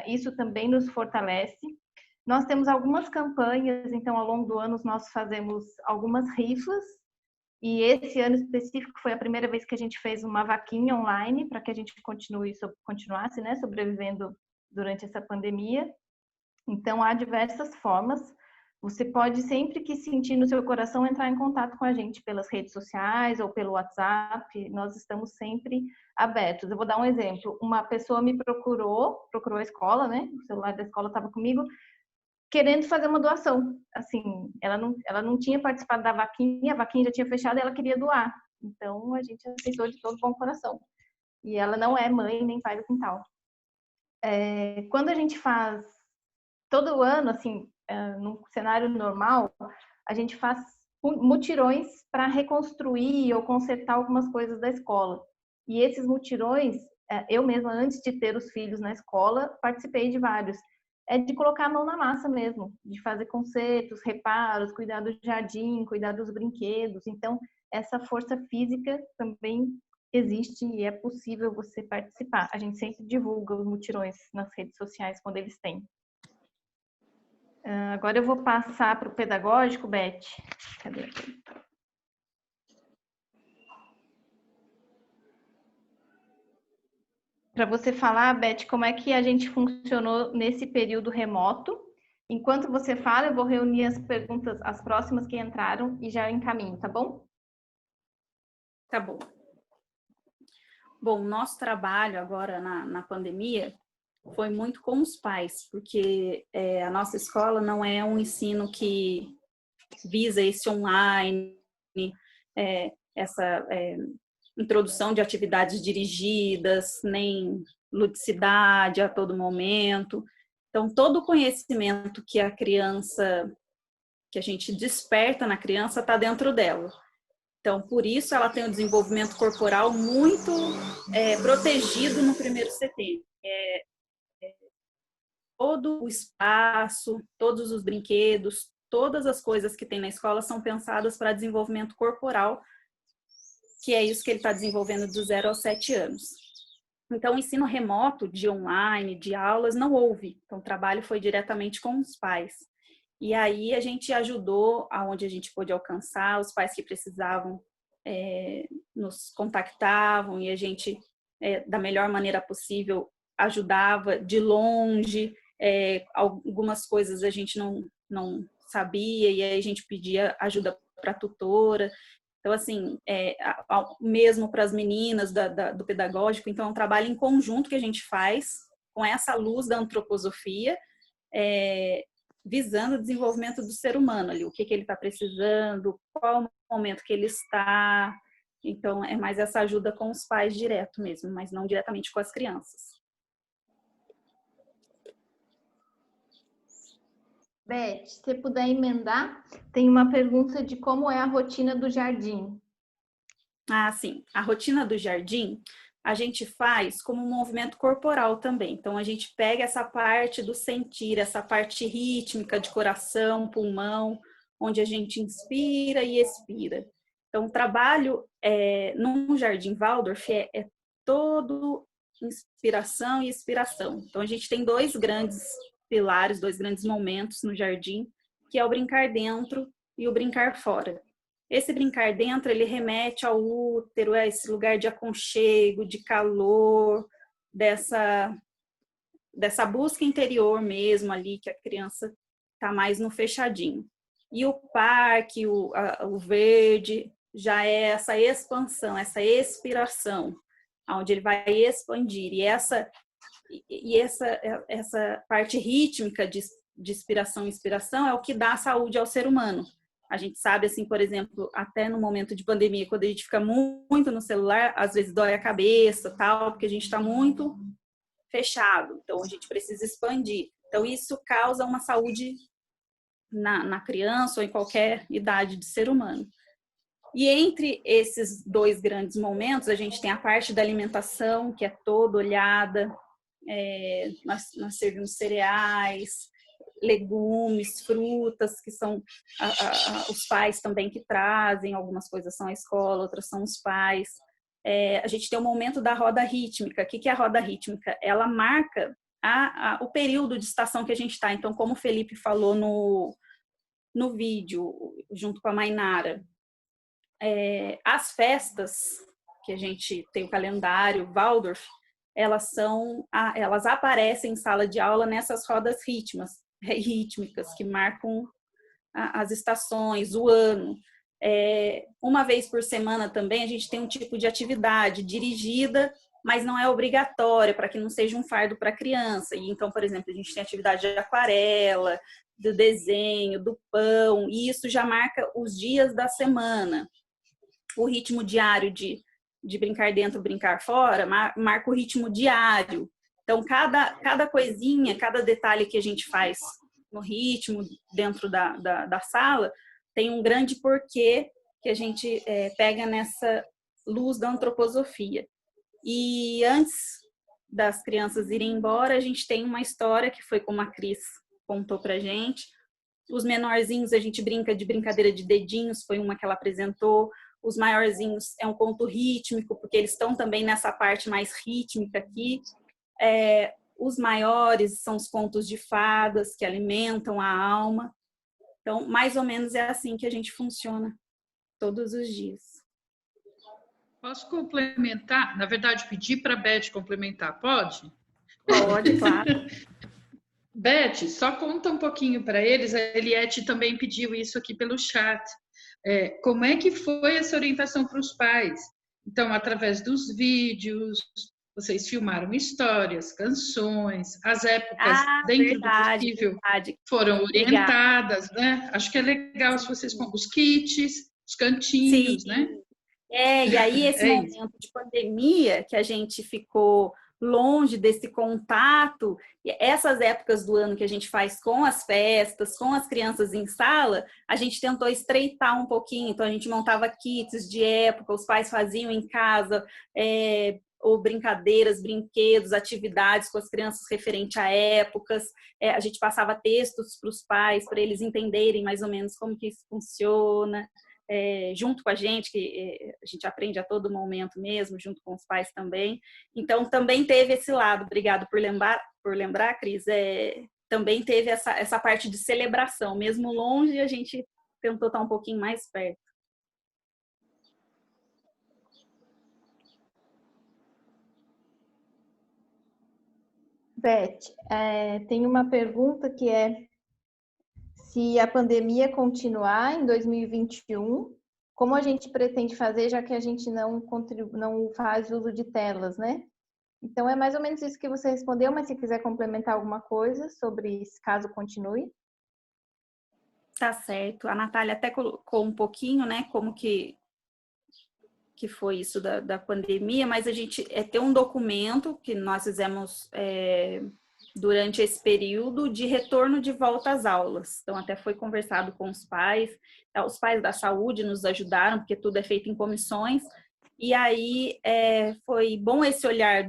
isso também nos fortalece. Nós temos algumas campanhas, então ao longo do ano nós fazemos algumas rifas, e esse ano específico foi a primeira vez que a gente fez uma vaquinha online para que a gente continuasse, né, sobrevivendo durante essa pandemia. Então, há diversas formas. Você pode, sempre que sentir no seu coração, entrar em contato com a gente pelas redes sociais ou pelo WhatsApp. Nós estamos sempre abertos. Eu vou dar um exemplo. Uma pessoa me procurou a escola, né? O celular da escola estava comigo, querendo fazer uma doação. Assim, ela não tinha participado da vaquinha, a vaquinha já tinha fechado e ela queria doar. Então, a gente aceitou de todo bom coração. E ela não é mãe nem pai do Quintal. Quando a gente faz todo ano, assim, num cenário normal, a gente faz mutirões para reconstruir ou consertar algumas coisas da escola. E esses mutirões, eu mesma, antes de ter os filhos na escola, participei de vários. É de colocar a mão na massa mesmo, de fazer consertos, reparos, cuidar do jardim, cuidar dos brinquedos. Então, essa força física também existe e é possível você participar. A gente sempre divulga os mutirões nas redes sociais quando eles têm. Agora eu vou passar para o pedagógico, Beth. Cadê? Para você falar, Beth, como é que a gente funcionou nesse período remoto. Enquanto você fala, eu vou reunir as perguntas, as próximas que entraram e já encaminho, tá bom? Tá bom. Bom, nosso trabalho agora na pandemia foi muito com os pais, porque a nossa escola não é um ensino que visa esse online, essa introdução de atividades dirigidas, nem ludicidade a todo momento. Então, todo o conhecimento que a criança, que a gente desperta na criança, está dentro dela. Então, por isso, ela tem um desenvolvimento corporal muito protegido no primeiro setembro. Todo o espaço, todos os brinquedos, todas as coisas que tem na escola são pensadas para desenvolvimento corporal, que é isso que ele está desenvolvendo dos 0 aos 7 anos. Então, o ensino remoto de online, de aulas, não houve. Então, o trabalho foi diretamente com os pais. E aí, a gente ajudou aonde a gente pôde alcançar, os pais que precisavam nos contactavam e a gente, da melhor maneira possível, ajudava de longe. Algumas coisas a gente não sabia e aí a gente pedia ajuda para a tutora. Então, assim, mesmo para as meninas do pedagógico, então é um trabalho em conjunto que a gente faz com essa luz da antroposofia, visando o desenvolvimento do ser humano ali, o que ele está precisando, qual o momento que ele está. Então, é mais essa ajuda com os pais direto mesmo, mas não diretamente com as crianças. Beth, se você puder emendar, tem uma pergunta de como é a rotina do jardim. Ah, sim. A rotina do jardim, a gente faz como um movimento corporal também. Então, a gente pega essa parte do sentir, essa parte rítmica de coração, pulmão, onde a gente inspira e expira. Então, o trabalho no Jardim Waldorf é todo inspiração e expiração. Então, a gente tem 2 grandes pilares, 2 grandes momentos no jardim, que é o brincar dentro e o brincar fora. Esse brincar dentro, ele remete ao útero, a esse lugar de aconchego, de calor, dessa busca interior mesmo ali, que a criança está mais no fechadinho. E o parque, o verde, já é essa expansão, essa expiração, onde ele vai expandir. E essa parte rítmica de inspiração e expiração é o que dá saúde ao ser humano. A gente sabe, assim, por exemplo, até no momento de pandemia, quando a gente fica muito no celular, às vezes dói a cabeça, tal, porque a gente está muito fechado. Então, a gente precisa expandir. Então, isso causa uma saúde na criança ou em qualquer idade de ser humano. E entre esses 2 grandes momentos, a gente tem a parte da alimentação, que é toda olhada. Nós servimos cereais, legumes, frutas, que são os pais também que trazem, algumas coisas são a escola, outras são os pais. A gente tem o momento da roda rítmica. O que é a roda rítmica? Ela marca o período de estação que a gente está. Então, como o Felipe falou no vídeo, junto com a Mainara, as festas que a gente tem o calendário Waldorf, elas aparecem em sala de aula nessas rodas rítmicas que marcam as estações, o ano. Uma vez por semana também a gente tem um tipo de atividade dirigida, mas não é obrigatória, para que não seja um fardo para a criança. E então, por exemplo, a gente tem atividade de aquarela, do desenho, do pão, e isso já marca os dias da semana. O ritmo diário de brincar dentro, brincar fora, marca o ritmo diário. Então, cada coisinha, cada detalhe que a gente faz no ritmo dentro da sala, tem um grande porquê que a gente pega nessa luz da antroposofia. E antes das crianças irem embora, a gente tem uma história que foi como a Cris contou pra gente. Os menorzinhos a gente brinca de brincadeira de dedinhos, foi uma que ela apresentou. Os maiorzinhos é um conto rítmico, porque eles estão também nessa parte mais rítmica aqui. Os maiores são os contos de fadas, que alimentam a alma. Então, mais ou menos é assim que a gente funciona todos os dias. Posso complementar? Na verdade, pedir para a Beth complementar, pode? Pode, claro. Beth, só conta um pouquinho para eles, a Eliette também pediu isso aqui pelo chat. Como é que foi essa orientação para os pais? Então, através dos vídeos, vocês filmaram histórias, canções, as épocas, dentro do possível, foram orientadas, né? Acho que é legal se vocês com os kits, os cantinhos, sim, né? E aí esse momento de pandemia que a gente ficou longe desse contato, essas épocas do ano que a gente faz com as festas, com as crianças em sala, a gente tentou estreitar um pouquinho, então a gente montava kits de época, os pais faziam em casa, ou brincadeiras, brinquedos, atividades com as crianças referente a épocas, a gente passava textos para os pais, para eles entenderem mais ou menos como que isso funciona, junto com a gente, que a gente aprende a todo momento mesmo, junto com os pais também. Então, também teve esse lado, obrigado por lembrar, Cris, também teve essa parte de celebração, mesmo longe, a gente tentou estar um pouquinho mais perto. Beth, tem uma pergunta que é: se a pandemia continuar em 2021, como a gente pretende fazer, já que a gente não faz uso de telas, né? Então, é mais ou menos isso que você respondeu, mas se quiser complementar alguma coisa sobre esse caso continue. Tá certo. A Natália até colocou um pouquinho, né, como que foi isso da pandemia, mas a gente tem um documento que nós fizemos durante esse período de retorno de volta às aulas. Então, até foi conversado com os pais da saúde nos ajudaram, porque tudo é feito em comissões, e aí foi bom esse olhar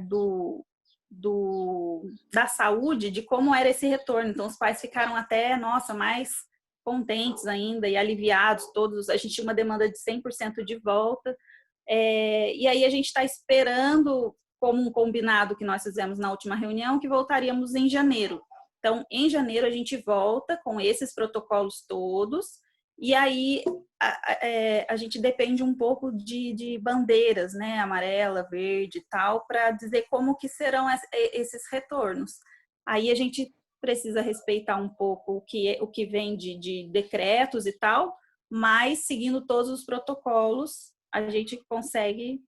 da saúde, de como era esse retorno. Então, os pais ficaram até, mais contentes ainda e aliviados, todos. A gente tinha uma demanda de 100% de volta, e aí a gente está esperando, como um combinado que nós fizemos na última reunião, que voltaríamos em janeiro. Então, em janeiro a gente volta com esses protocolos todos, e aí a gente depende um pouco de bandeiras, né, amarela, verde e tal, para dizer como que serão esses retornos. Aí a gente precisa respeitar um pouco o que vem de decretos e tal, mas seguindo todos os protocolos, a gente consegue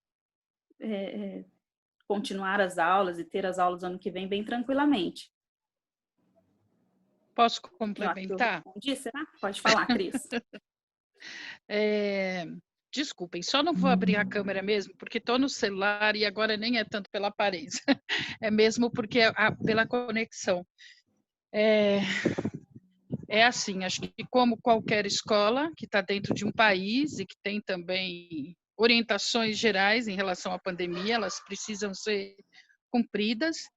continuar as aulas e ter as aulas ano que vem bem tranquilamente. Posso complementar? Será? Pode falar, Cris. Desculpem, só não vou abrir a câmera mesmo, porque estou no celular e agora nem é tanto pela aparência, é mesmo porque pela conexão. Assim, acho que como qualquer escola que está dentro de um país e que tem também orientações gerais em relação à pandemia, elas precisam ser cumpridas.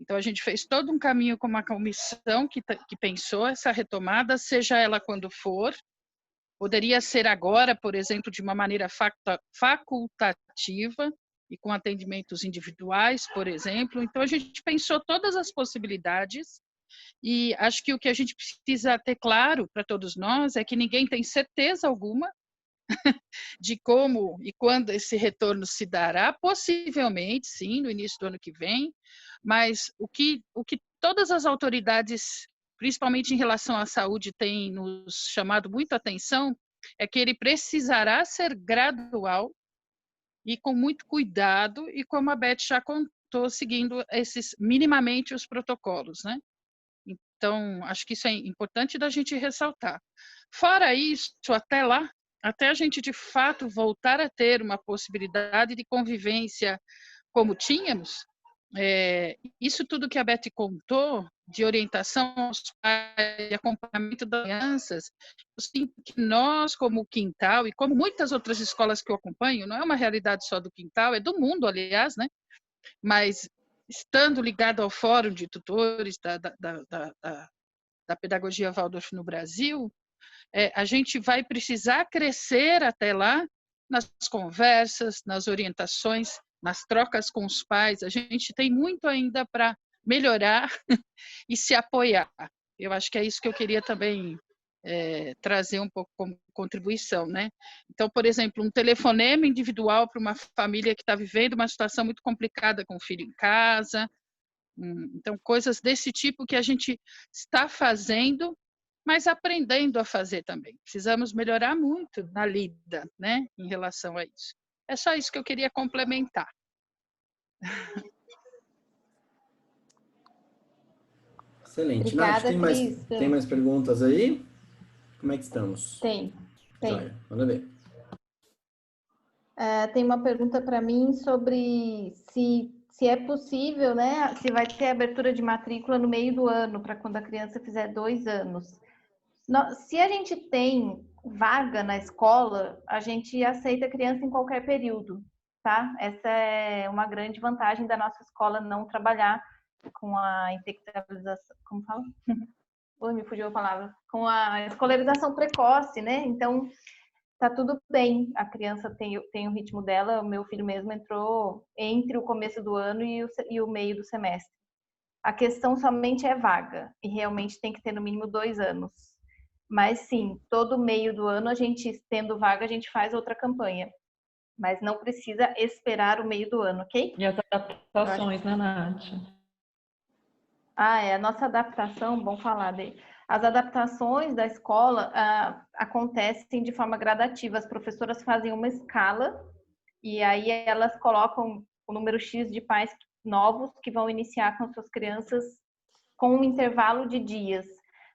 Então, a gente fez todo um caminho com uma comissão que pensou essa retomada, seja ela quando for. Poderia ser agora, por exemplo, de uma maneira facultativa e com atendimentos individuais, por exemplo. Então, a gente pensou todas as possibilidades. E acho que o que a gente precisa ter claro para todos nós é que ninguém tem certeza alguma de como e quando esse retorno se dará, possivelmente, sim, no início do ano que vem, mas o que todas as autoridades, principalmente em relação à saúde, têm nos chamado muito a atenção, é que ele precisará ser gradual e com muito cuidado, e como a Beth já contou, seguindo minimamente os protocolos, né? Então, acho que isso é importante da gente ressaltar. Fora isso, até lá, até a gente de fato voltar a ter uma possibilidade de convivência como tínhamos, isso tudo que a Beth contou, de orientação aos pais, de acompanhamento das crianças, eu sinto que nós, como Quintal, e como muitas outras escolas que eu acompanho, não é uma realidade só do Quintal, é do mundo, aliás, né? Mas estando ligado ao Fórum de Tutores da Pedagogia Waldorf no Brasil, a gente vai precisar crescer até lá nas conversas, nas orientações, nas trocas com os pais. A gente tem muito ainda para melhorar e se apoiar. Eu acho que é isso que eu queria também trazer um pouco como contribuição, né? Então, por exemplo, um telefonema individual para uma família que está vivendo uma situação muito complicada com o filho em casa. Então, coisas desse tipo que a gente está fazendo, mas aprendendo a fazer também. Precisamos melhorar muito na lida, né, em relação a isso. É só isso que eu queria complementar. Excelente. Obrigada, Nath, tem mais perguntas aí? Como é que estamos? Tem. Joia, manda ver. Tem uma pergunta para mim sobre se é possível, né? Se vai ter abertura de matrícula no meio do ano, para quando a criança fizer 2 anos. Se a gente tem vaga na escola, a gente aceita a criança em qualquer período, tá? Essa é uma grande vantagem da nossa escola, não trabalhar com a integralização, como fala? Me fugiu a palavra. Com a escolarização precoce, né? Então, tá tudo bem. A criança tem o ritmo dela. O meu filho mesmo entrou entre o começo do ano e o meio do semestre. A questão somente é vaga. E realmente tem que ter no mínimo 2 anos. Mas sim, todo meio do ano, a gente tendo vaga, a gente faz outra campanha. Mas não precisa esperar o meio do ano, ok? E as adaptações, né, Nath? A nossa adaptação, bom falar dele. As adaptações da escola acontecem de forma gradativa. As professoras fazem uma escala e aí elas colocam o número X de pais novos que vão iniciar com suas crianças com um intervalo de dias.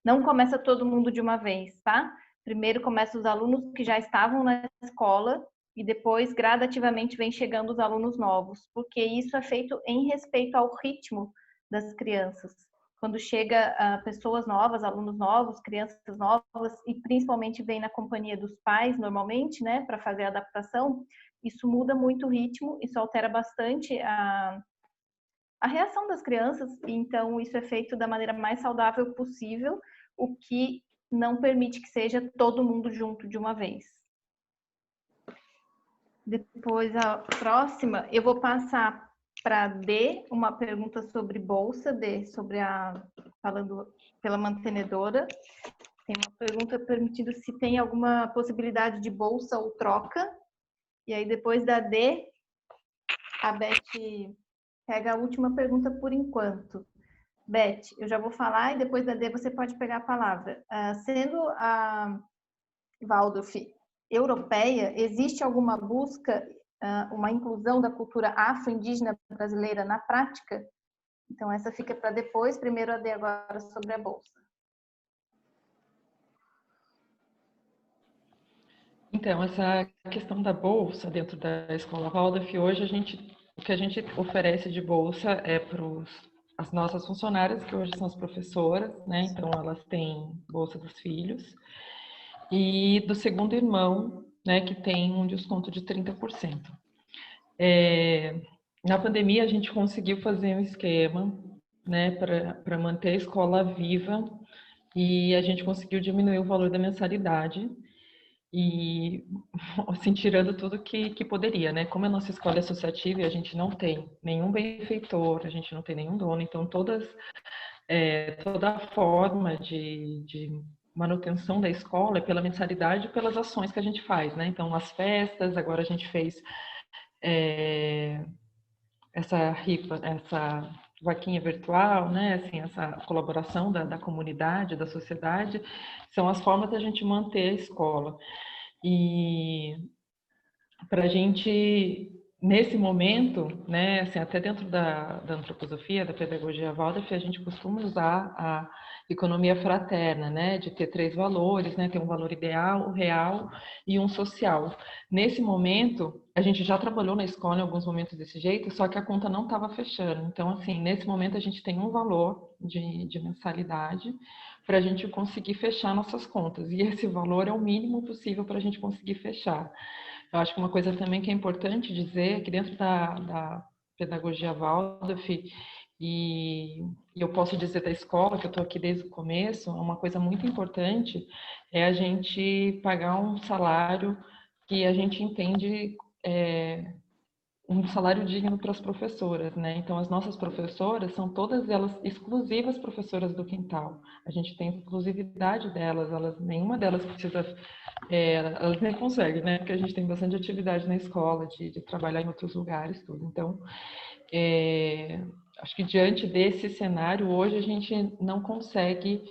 Não começa todo mundo de uma vez, tá? Primeiro começa os alunos que já estavam na escola e depois gradativamente vem chegando os alunos novos, porque isso é feito em respeito ao ritmo das crianças. Quando chega pessoas novas, alunos novos, crianças novas, e principalmente vem na companhia dos pais, normalmente, né, para fazer a adaptação, isso muda muito o ritmo, isso altera bastante a reação das crianças, então isso é feito da maneira mais saudável possível, o que não permite que seja todo mundo junto de uma vez. Depois, a próxima, eu vou passar para D, uma pergunta sobre bolsa, D, falando pela mantenedora. Tem uma pergunta permitindo se tem alguma possibilidade de bolsa ou troca. E aí, depois da D, a Beth pega a última pergunta por enquanto. Beth, eu já vou falar e depois da D você pode pegar a palavra. Sendo a Waldorf europeia, existe alguma busca, uma inclusão da cultura afro-indígena brasileira na prática? Então, essa fica para depois. Primeiro a D agora sobre a bolsa. Então, essa questão da bolsa dentro da Escola Waldorf, hoje o que a gente oferece de bolsa é para as nossas funcionárias, que hoje são as professoras, né? Então, elas têm bolsa dos filhos. E do segundo irmão, né, que tem um desconto de 30%. Na pandemia, a gente conseguiu fazer um esquema, né, para manter a escola viva, e a gente conseguiu diminuir o valor da mensalidade, e assim, tirando tudo que poderia, né? Como a nossa escola é associativa e a gente não tem nenhum benfeitor, a gente não tem nenhum dono, então toda a forma de manutenção da escola é pela mensalidade e pelas ações que a gente faz, né? Então, as festas, agora a gente fez essa rifa, essa vaquinha virtual, né? Assim, essa colaboração da comunidade, da sociedade, são as formas da gente manter a escola. E para a gente nesse momento, né, assim, até dentro da antroposofia, da pedagogia Waldorf, a gente costuma usar a economia fraterna, né, de ter 3 valores, né, ter um valor ideal, real e um social. Nesse momento, a gente já trabalhou na escola em alguns momentos desse jeito, só que a conta não estava fechando. Então, assim, nesse momento a gente tem um valor de mensalidade para a gente conseguir fechar nossas contas. E esse valor é o mínimo possível para a gente conseguir fechar. Eu acho que uma coisa também que é importante dizer, que dentro da pedagogia Waldorf, e eu posso dizer da escola, que eu estou aqui desde o começo, uma coisa muito importante é a gente pagar um salário que a gente entende um salário digno para as professoras, né? Então, as nossas professoras são todas elas exclusivas professoras do quintal. A gente tem exclusividade delas, nenhuma delas precisa, elas nem conseguem, né? Porque a gente tem bastante atividade na escola, de trabalhar em outros lugares, tudo. Então, acho que diante desse cenário, hoje a gente não consegue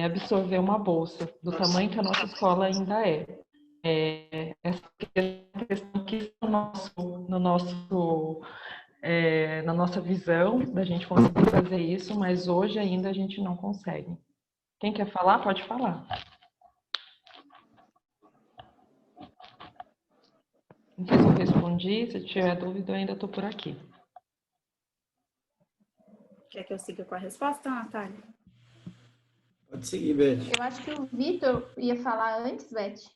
absorver uma bolsa do tamanho que a nossa escola ainda é. Essa questão que na nossa visão da gente conseguir fazer isso, mas hoje ainda a gente não consegue. Quem quer falar, pode falar. Não sei se eu respondi, se tiver dúvida, eu ainda estou por aqui. Quer que eu siga com a resposta, Natália? Pode seguir, Beth. Eu acho que o Vitor ia falar antes, Beth.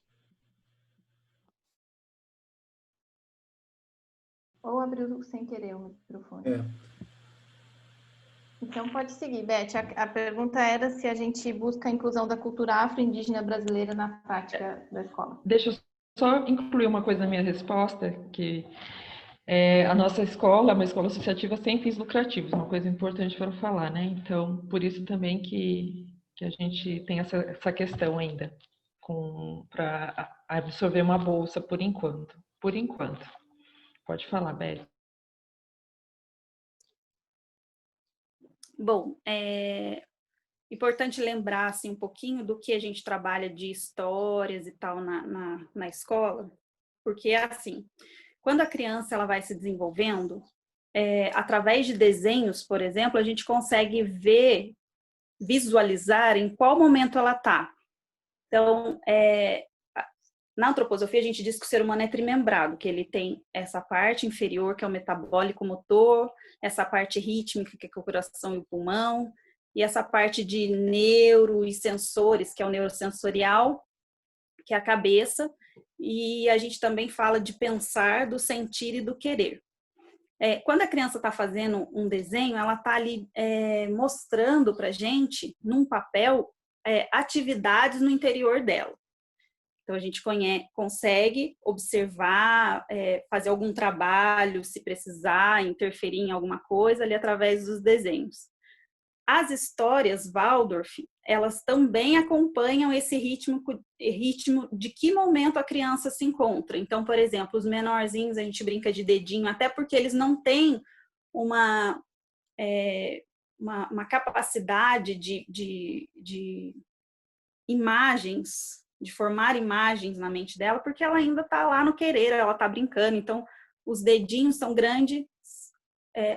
Ou abriu sem querer o microfone. Então pode seguir, Beth. A pergunta era se a gente busca a inclusão da cultura afro-indígena brasileira na prática da escola. Deixa eu só incluir uma coisa na minha resposta, que a nossa escola é uma escola associativa sem fins lucrativos, uma coisa importante para falar, né? Então, por isso também que a gente tem essa questão ainda, para absorver uma bolsa por enquanto. Por enquanto. Pode falar, Beth. Bom, importante lembrar assim, um pouquinho do que a gente trabalha de histórias e tal na escola, porque assim, quando a criança ela vai se desenvolvendo, através de desenhos, por exemplo, a gente consegue visualizar em qual momento ela está. Então, na antroposofia, a gente diz que o ser humano é trimembrado, que ele tem essa parte inferior, que é o metabólico motor, essa parte rítmica, que é o coração e o pulmão, e essa parte de neuro e sensores, que é o neurosensorial, que é a cabeça, e a gente também fala de pensar, do sentir e do querer. Quando a criança está fazendo um desenho, ela está ali mostrando para a gente, num papel, atividades no interior dela. Então, a gente consegue observar, fazer algum trabalho, se precisar, interferir em alguma coisa ali através dos desenhos. As histórias Waldorf, elas também acompanham esse ritmo de que momento a criança se encontra. Então, por exemplo, os menorzinhos, a gente brinca de dedinho, até porque eles não têm uma capacidade de imagens, de formar imagens na mente dela, porque ela ainda está lá no querer, ela está brincando. Então, os dedinhos são grandes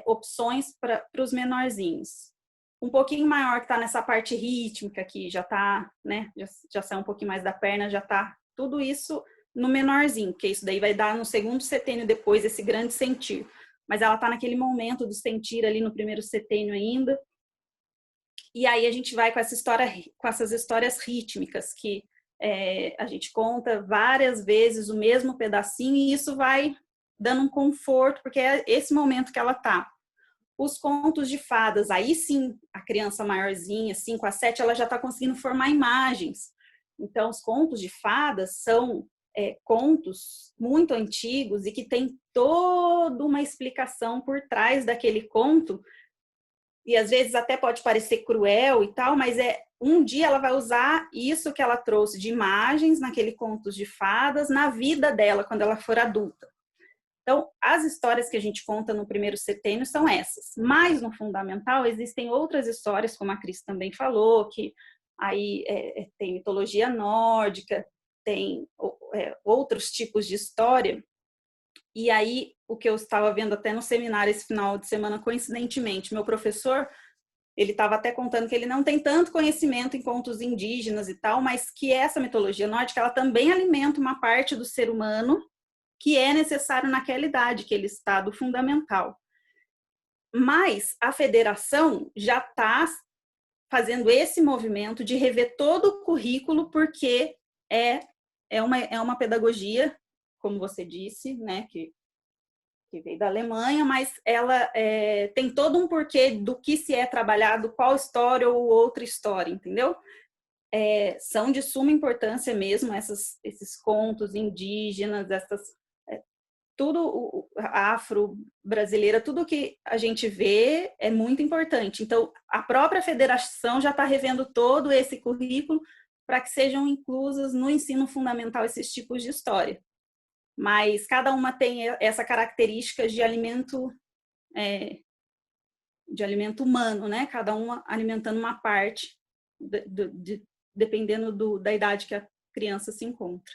opções para os menorzinhos. Um pouquinho maior que está nessa parte rítmica, que já está, né, já sai um pouquinho mais da perna, já está tudo isso no menorzinho, porque isso daí vai dar no segundo setênio depois, esse grande sentir. Mas ela está naquele momento do sentir ali no primeiro setênio ainda. E aí a gente vai com essas histórias rítmicas, que a gente conta várias vezes o mesmo pedacinho, e isso vai dando um conforto, porque é esse momento que ela está. Os contos de fadas, aí sim, a criança maiorzinha, 5 a 7, ela já está conseguindo formar imagens. Então, os contos de fadas são contos muito antigos e que tem toda uma explicação por trás daquele conto, e às vezes até pode parecer cruel e tal, mas um dia ela vai usar isso que ela trouxe de imagens naquele contos de fadas na vida dela, quando ela for adulta. Então, as histórias que a gente conta no primeiro setênio são essas. Mas no fundamental existem outras histórias, como a Cris também falou, que aí tem mitologia nórdica, tem outros tipos de história. E aí o que eu estava vendo até no seminário esse final de semana, coincidentemente. Meu professor, ele estava até contando que ele não tem tanto conhecimento em contos indígenas e tal, mas que essa mitologia nórdica, ela também alimenta uma parte do ser humano que é necessário naquela idade, aquele estado fundamental. Mas a federação já está fazendo esse movimento de rever todo o currículo, porque é uma pedagogia, como você disse, né, que veio da Alemanha, mas ela tem todo um porquê do que se é trabalhado, qual história ou outra história, entendeu? São de suma importância mesmo esses contos indígenas, tudo afro-brasileira, tudo que a gente vê é muito importante. Então, a própria federação já está revendo todo esse currículo para que sejam inclusas no ensino fundamental esses tipos de história. Mas cada uma tem essa característica de alimento humano, né? Cada uma alimentando uma parte, dependendo da idade que a criança se encontra.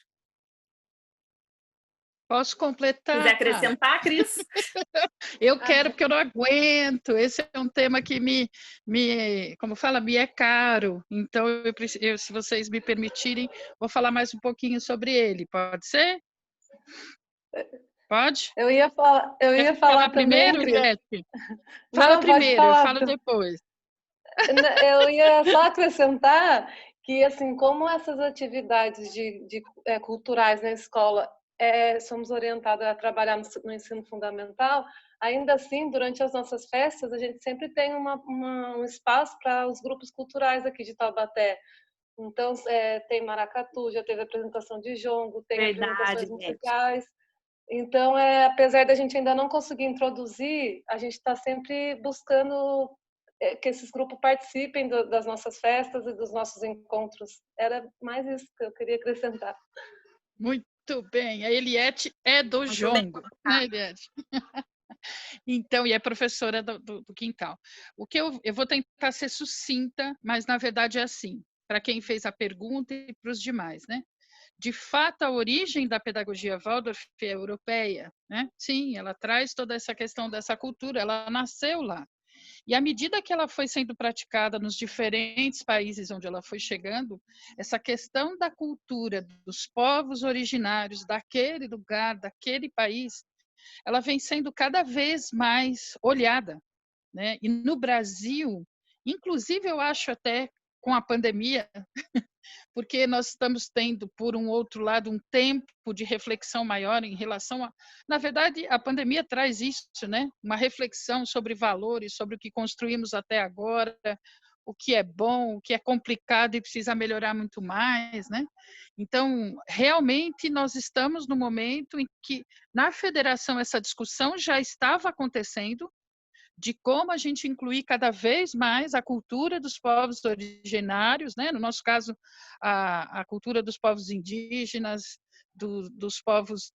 Posso completar? Quiser acrescentar, Cris? Eu quero, porque eu não aguento. Esse é um tema que como fala, me é caro. Então, se vocês me permitirem, vou falar mais um pouquinho sobre ele. Pode ser? Pode? Eu ia falar primeiro, também, Beth? Fala primeiro, eu falo depois. Eu ia só acrescentar que, assim, como essas atividades culturais na escola somos orientados a trabalhar no ensino fundamental, ainda assim, durante as nossas festas, a gente sempre tem um espaço para os grupos culturais aqui de Taubaté. Então, tem maracatu, já teve apresentação de jongo, tem apresentações musicais. Então, apesar da gente ainda não conseguir introduzir, a gente está sempre buscando que esses grupos participem das nossas festas e dos nossos encontros. Era mais isso que eu queria acrescentar. Muito bem. A Eliette é do jongo, né, Eliette? Então, e é professora do Quintal. O que eu vou tentar ser sucinta, mas na verdade é assim, para quem fez a pergunta e para os demais, né? De fato, a origem da pedagogia Waldorf é europeia, né? Sim, ela traz toda essa questão dessa cultura, ela nasceu lá. E à medida que ela foi sendo praticada nos diferentes países onde ela foi chegando, essa questão da cultura dos povos originários daquele lugar, daquele país, ela vem sendo cada vez mais olhada, né? E no Brasil, inclusive eu acho até com a pandemia, porque nós estamos tendo, por um outro lado, um tempo de reflexão maior em relação a... Na verdade, a pandemia traz isso, né? Uma reflexão sobre valores, sobre o que construímos até agora, o que é bom, o que é complicado e precisa melhorar muito mais, né? Então, realmente, nós estamos no momento em que, na federação, essa discussão já estava acontecendo, de como a gente incluir cada vez mais a cultura dos povos originários, né? No nosso caso, a cultura dos povos indígenas, dos povos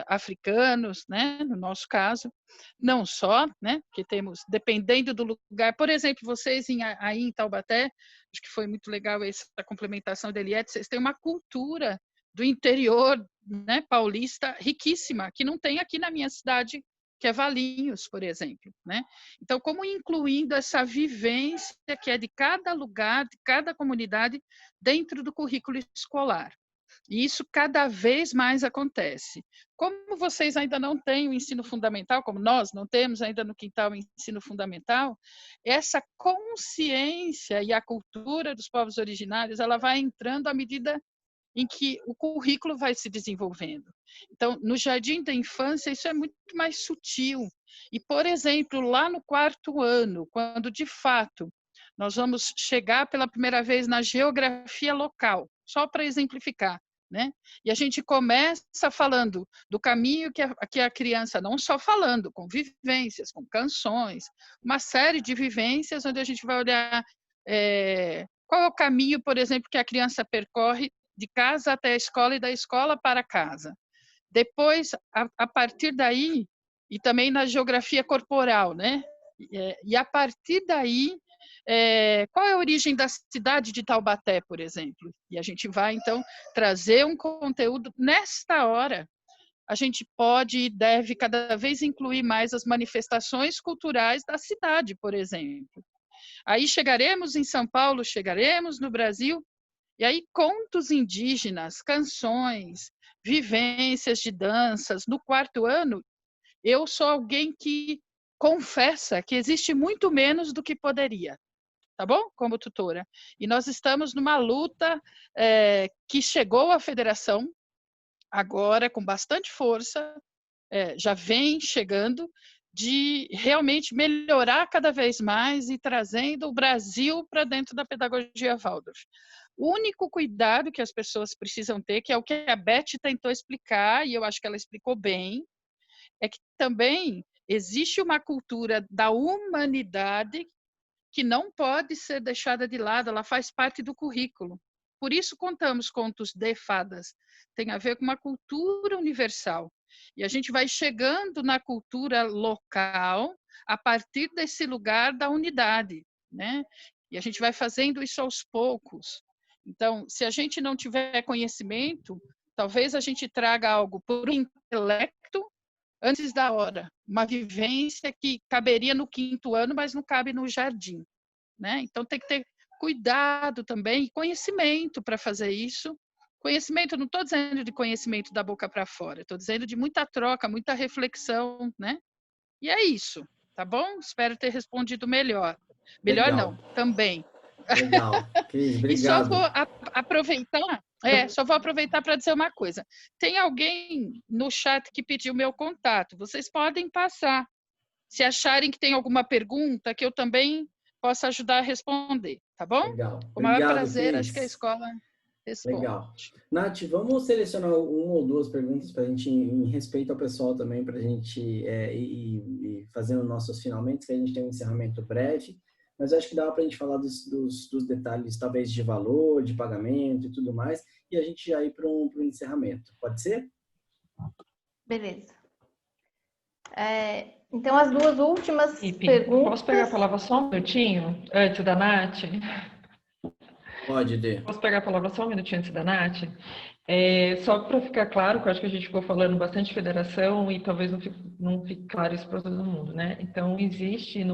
africanos, né? No nosso caso, não só, né? Que temos, dependendo do lugar, por exemplo, vocês aí em Taubaté, acho que foi muito legal essa complementação da Eliette, vocês têm uma cultura do interior, né? Paulista riquíssima, que não tem aqui na minha cidade, que é Valinhos, por exemplo, né? Então, como incluindo essa vivência que é de cada lugar, de cada comunidade, dentro do currículo escolar. E isso cada vez mais acontece. Como vocês ainda não têm o ensino fundamental, como nós não temos ainda no Quintal o ensino fundamental, essa consciência e a cultura dos povos originários, ela vai entrando à medida em que o currículo vai se desenvolvendo. Então, no jardim da infância, isso é muito mais sutil. E, por exemplo, lá no 4º ano, quando, de fato, nós vamos chegar pela primeira vez na geografia local, só para exemplificar, né? E a gente começa falando do caminho que a criança, não só falando, com vivências, com canções, uma série de vivências onde a gente vai olhar qual é o caminho, por exemplo, que a criança percorre de casa até a escola e da escola para casa. Depois, a partir daí, e também na geografia corporal, né? E a partir daí, qual é a origem da cidade de Taubaté, por exemplo? E a gente vai, então, trazer um conteúdo nesta hora. a gente pode e deve cada vez incluir mais as manifestações culturais da cidade, por exemplo. Aí chegaremos em São Paulo, chegaremos no Brasil, e aí contos indígenas, canções, vivências de danças. No 4º ano, eu sou alguém que confessa que existe muito menos do que poderia, tá bom? Como tutora. E nós estamos numa luta que chegou à federação, agora com bastante força, já vem chegando, de realmente melhorar cada vez mais e trazendo o Brasil para dentro da pedagogia Waldorf. O único cuidado que as pessoas precisam ter, que é o que a Beth tentou explicar, e eu acho que ela explicou bem, é que também existe uma cultura da humanidade que não pode ser deixada de lado, ela faz parte do currículo. Por isso contamos contos de fadas. Tem a ver com uma cultura universal. E a gente vai chegando na cultura local a partir desse lugar da unidade, né? E a gente vai fazendo isso aos poucos. Então, se a gente não tiver conhecimento, talvez a gente traga algo por intelecto antes da hora. Uma vivência que caberia no 5º ano, mas não cabe no jardim, né? Então, tem que ter cuidado também e conhecimento para fazer isso. Conhecimento, não estou dizendo de conhecimento da boca para fora, estou dizendo de muita troca, muita reflexão, né? E é isso, tá bom? Espero ter respondido melhor. Melhor Legal. não, também. Legal. Cris, obrigado. E só vou aproveitar para dizer uma coisa. Tem alguém no chat que pediu meu contato. Vocês podem passar. Se acharem que tem alguma pergunta, que eu também possa ajudar a responder, tá bom? Legal. Com o maior Obrigado, prazer, Cris. acho que a escola responde. Legal. Nath, vamos selecionar 1 ou 2 perguntas para a gente, em respeito ao pessoal também, para a gente ir fazendo nossos finalmente, que a gente tem um encerramento breve. Mas eu acho que dá para a gente falar dos detalhes, talvez, de valor, de pagamento e tudo mais, e a gente já ir para o encerramento. Pode ser? Beleza. Então, as 2 últimas perguntas... Posso pegar a palavra só um minutinho, antes da Nath? Pode, Dê. Posso pegar a palavra só um minutinho antes da Nath? Só para ficar claro, que eu acho que a gente ficou falando bastante de federação e talvez não fique claro isso para todo mundo, né? Então, existe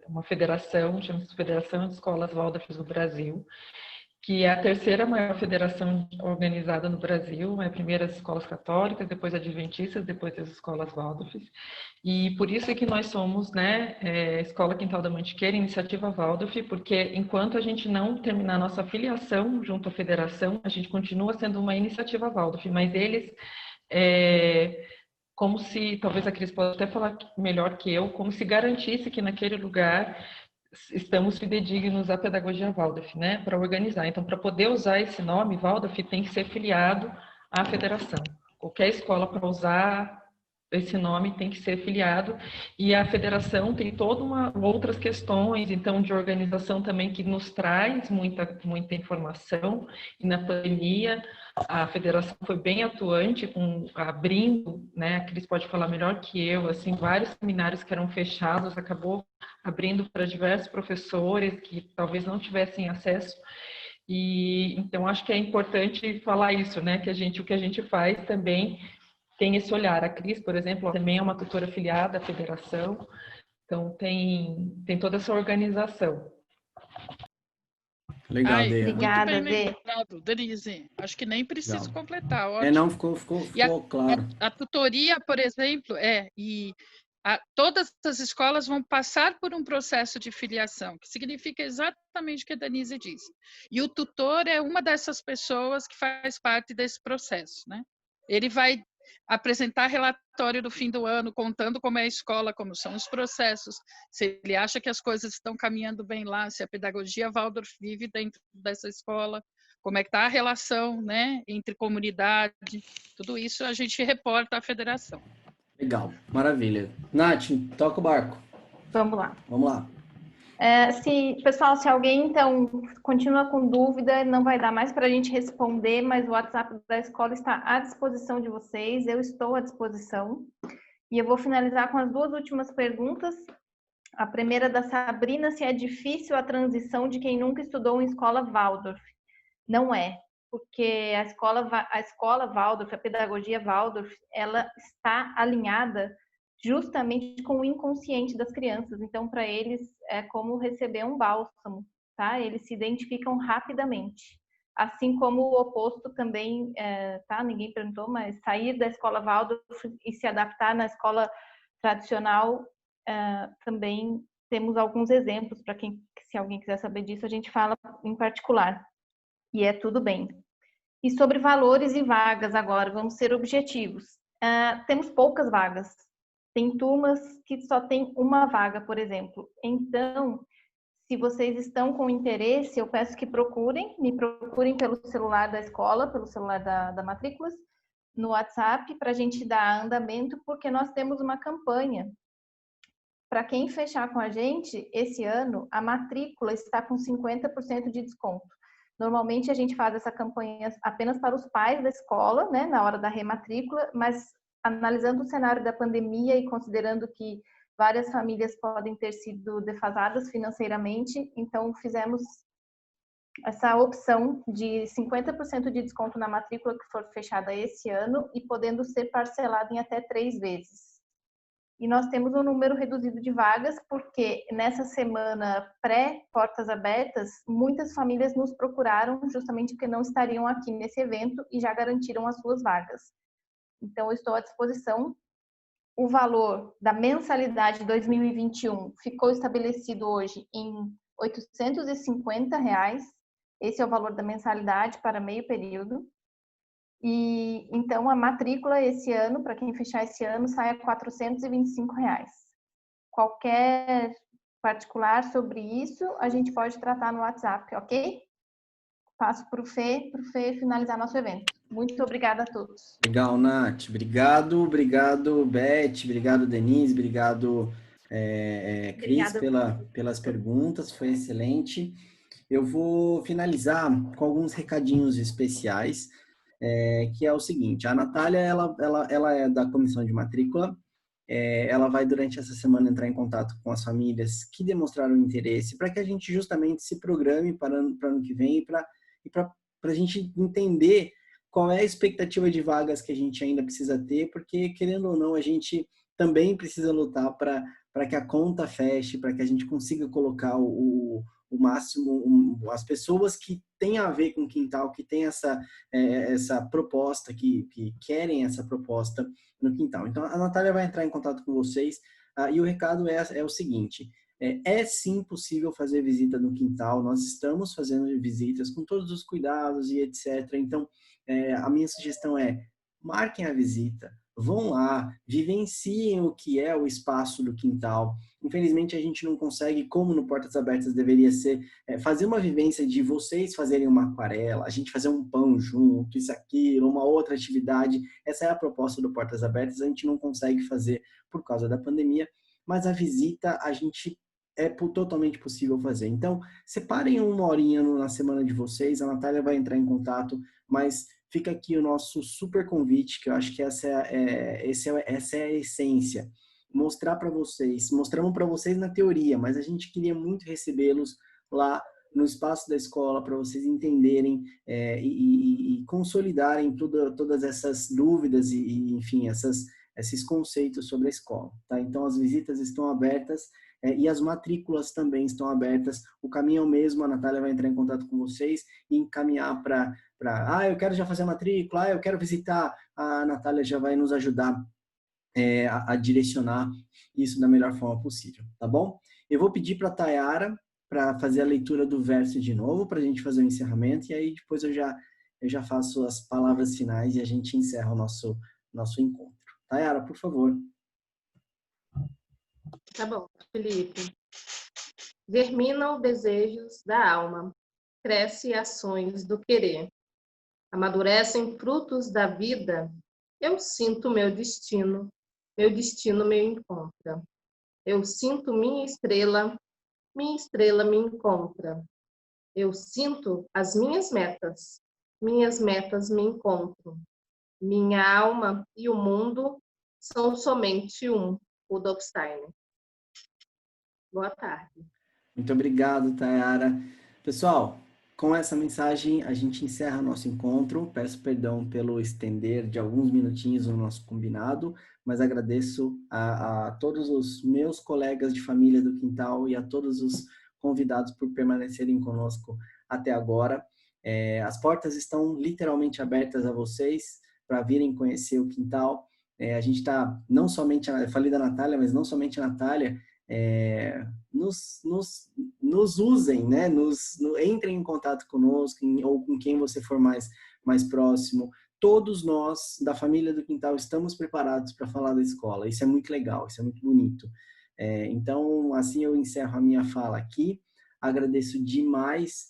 uma federação, chama-se Federação de Escolas Waldorf do Brasil, que é a 3ª maior federação organizada no Brasil, primeiro as escolas católicas, depois adventistas, depois as escolas Waldorf. E por isso é que nós somos, Escola Quintal da Mantiqueira, Iniciativa Waldorf, porque enquanto a gente não terminar nossa filiação junto à federação, a gente continua sendo uma iniciativa Waldorf, mas eles, como se, talvez a Cris possa até falar melhor que eu, como se garantisse que naquele lugar estamos fidedignos à pedagogia Waldorf, para organizar. Então, para poder usar esse nome, Waldorf tem que ser filiado à federação. Qualquer escola para usar esse nome tem que ser filiado, e a federação tem todas outras questões, então, de organização também, que nos traz muita informação, e na pandemia a federação foi bem atuante, abrindo, a Cris pode falar melhor que eu, assim, vários seminários que eram fechados, acabou abrindo para diversos professores que talvez não tivessem acesso, e então acho que é importante falar isso, que o que a gente faz também tem esse olhar. A Cris, por exemplo, também é uma tutora afiliada à federação, então tem toda essa organização. Legal, Dê. Obrigada, Dê. Denise, acho que nem preciso completar. Ótimo. Não, ficou claro. A tutoria, por exemplo, todas as escolas vão passar por um processo de filiação, que significa exatamente o que a Denise disse. E o tutor é uma dessas pessoas que faz parte desse processo, Ele vai apresentar relatório do fim do ano, contando como é a escola, como são os processos, se ele acha que as coisas estão caminhando bem lá, se a pedagogia Waldorf vive dentro dessa escola, como é que está a relação, entre comunidade, tudo isso a gente reporta à federação. Legal, maravilha. Nath, toca o barco. Vamos lá. Vamos lá. Pessoal, se alguém, então, continua com dúvida, não vai dar mais para a gente responder, mas o WhatsApp da escola está à disposição de vocês, eu estou à disposição. E eu vou finalizar com as 2 últimas perguntas. A primeira da Sabrina, se é difícil a transição de quem nunca estudou em escola Waldorf. Não é. porque a escola Waldorf, a pedagogia Waldorf, ela está alinhada justamente com o inconsciente das crianças. Então, para eles, é como receber um bálsamo, tá? Eles se identificam rapidamente. Assim como o oposto também, tá? Ninguém perguntou, mas sair da escola Waldorf e se adaptar na escola tradicional, também temos alguns exemplos para quem, se alguém quiser saber disso, a gente fala em particular. E é tudo bem. E sobre valores e vagas agora, vamos ser objetivos. Temos poucas vagas. Tem turmas que só tem uma vaga, por exemplo. Então, se vocês estão com interesse, eu peço que me procurem pelo celular da escola, pelo celular da Matrículas, no WhatsApp, para a gente dar andamento, porque nós temos uma campanha. Para quem fechar com a gente, esse ano, a matrícula está com 50% de desconto. Normalmente, a gente faz essa campanha apenas para os pais da escola, né, na hora da rematrícula, mas analisando o cenário da pandemia e considerando que várias famílias podem ter sido defasadas financeiramente, então fizemos essa opção de 50% de desconto na matrícula que for fechada esse ano e podendo ser parcelada em até 3 vezes. E nós temos um número reduzido de vagas porque nessa semana pré-portas abertas, muitas famílias nos procuraram justamente porque não estariam aqui nesse evento e já garantiram as suas vagas. Então, eu estou à disposição. O valor da mensalidade de 2021 ficou estabelecido hoje em R$ 850. Esse é o valor da mensalidade para meio período. E então a matrícula esse ano, para quem fechar esse ano, sai a R$ 425. Qualquer particular sobre isso, a gente pode tratar no WhatsApp, ok? Passo para o Fê finalizar nosso evento. Muito obrigada a todos. Legal, Nath. Obrigado, Beth, obrigado, Denise, obrigado, Cris, pelas perguntas, foi excelente. Eu vou finalizar com alguns recadinhos especiais, que é o seguinte: a Natália, ela é da comissão de matrícula, ela vai durante essa semana entrar em contato com as famílias que demonstraram interesse para que a gente justamente se programe para ano que vem e para a gente entender qual é a expectativa de vagas que a gente ainda precisa ter, porque, querendo ou não, a gente também precisa lutar para que a conta feche, para que a gente consiga colocar o máximo, as pessoas que têm a ver com o quintal, que têm essa proposta, que querem essa proposta no quintal. Então, a Natália vai entrar em contato com vocês, e o recado é o seguinte: é sim possível fazer visita no quintal, nós estamos fazendo visitas com todos os cuidados e etc. Então, a minha sugestão é: marquem a visita, vão lá, vivenciem o que é o espaço do quintal. Infelizmente, a gente não consegue, como no Portas Abertas deveria ser, fazer uma vivência de vocês fazerem uma aquarela, a gente fazer um pão junto, isso, aquilo, uma outra atividade. Essa é a proposta do Portas Abertas, a gente não consegue fazer por causa da pandemia, mas a visita a gente totalmente possível fazer. Então, separem uma horinha na semana de vocês, a Natália vai entrar em contato, mas fica aqui o nosso super convite, que eu acho que essa é a essência. Mostrar para vocês, mostramos para vocês na teoria, mas a gente queria muito recebê-los lá no espaço da escola para vocês entenderem e consolidarem todas essas dúvidas e enfim, esses conceitos sobre a escola. Tá? Então, as visitas estão abertas e as matrículas também estão abertas. O caminho é o mesmo, a Natália vai entrar em contato com vocês e encaminhar para eu quero já fazer a matrícula, eu quero visitar, a Natália já vai nos ajudar a direcionar isso da melhor forma possível, tá bom? Eu vou pedir para a Tayara para fazer a leitura do verso de novo, para a gente fazer o encerramento, e aí depois eu já faço as palavras finais e a gente encerra o nosso encontro. Tayara, por favor. Tá bom, Felipe. Germinam desejos da alma, cresce ações do querer, amadurecem frutos da vida. Eu sinto meu destino me encontra. Eu sinto minha estrela me encontra. Eu sinto as minhas metas me encontram. Minha alma e o mundo são somente um. Rudolf Steiner. Boa tarde. Muito obrigado, Tayara. Pessoal, com essa mensagem, a gente encerra nosso encontro. Peço perdão pelo estender de alguns minutinhos o nosso combinado, mas agradeço a todos os meus colegas de família do Quintal e a todos os convidados por permanecerem conosco até agora. As portas estão literalmente abertas a vocês para virem conhecer o Quintal. A gente está, não somente, eu falei da Natália, mas não somente a Natália, nos usem, né? Entrem em contato conosco ou com quem você for mais próximo. Todos nós, da família do Quintal, estamos preparados para falar da escola. Isso é muito legal, isso é muito bonito. Então, assim eu encerro a minha fala aqui. Agradeço demais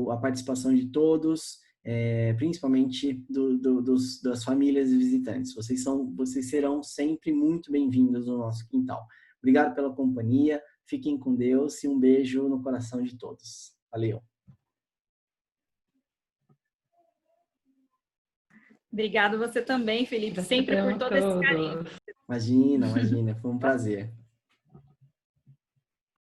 a participação de todos, principalmente das famílias e visitantes. Vocês serão sempre muito bem-vindos no nosso Quintal. Obrigado pela companhia, fiquem com Deus e um beijo no coração de todos. Valeu! Obrigado você também, Felipe, sempre por todo esse carinho. Imagina, foi um prazer.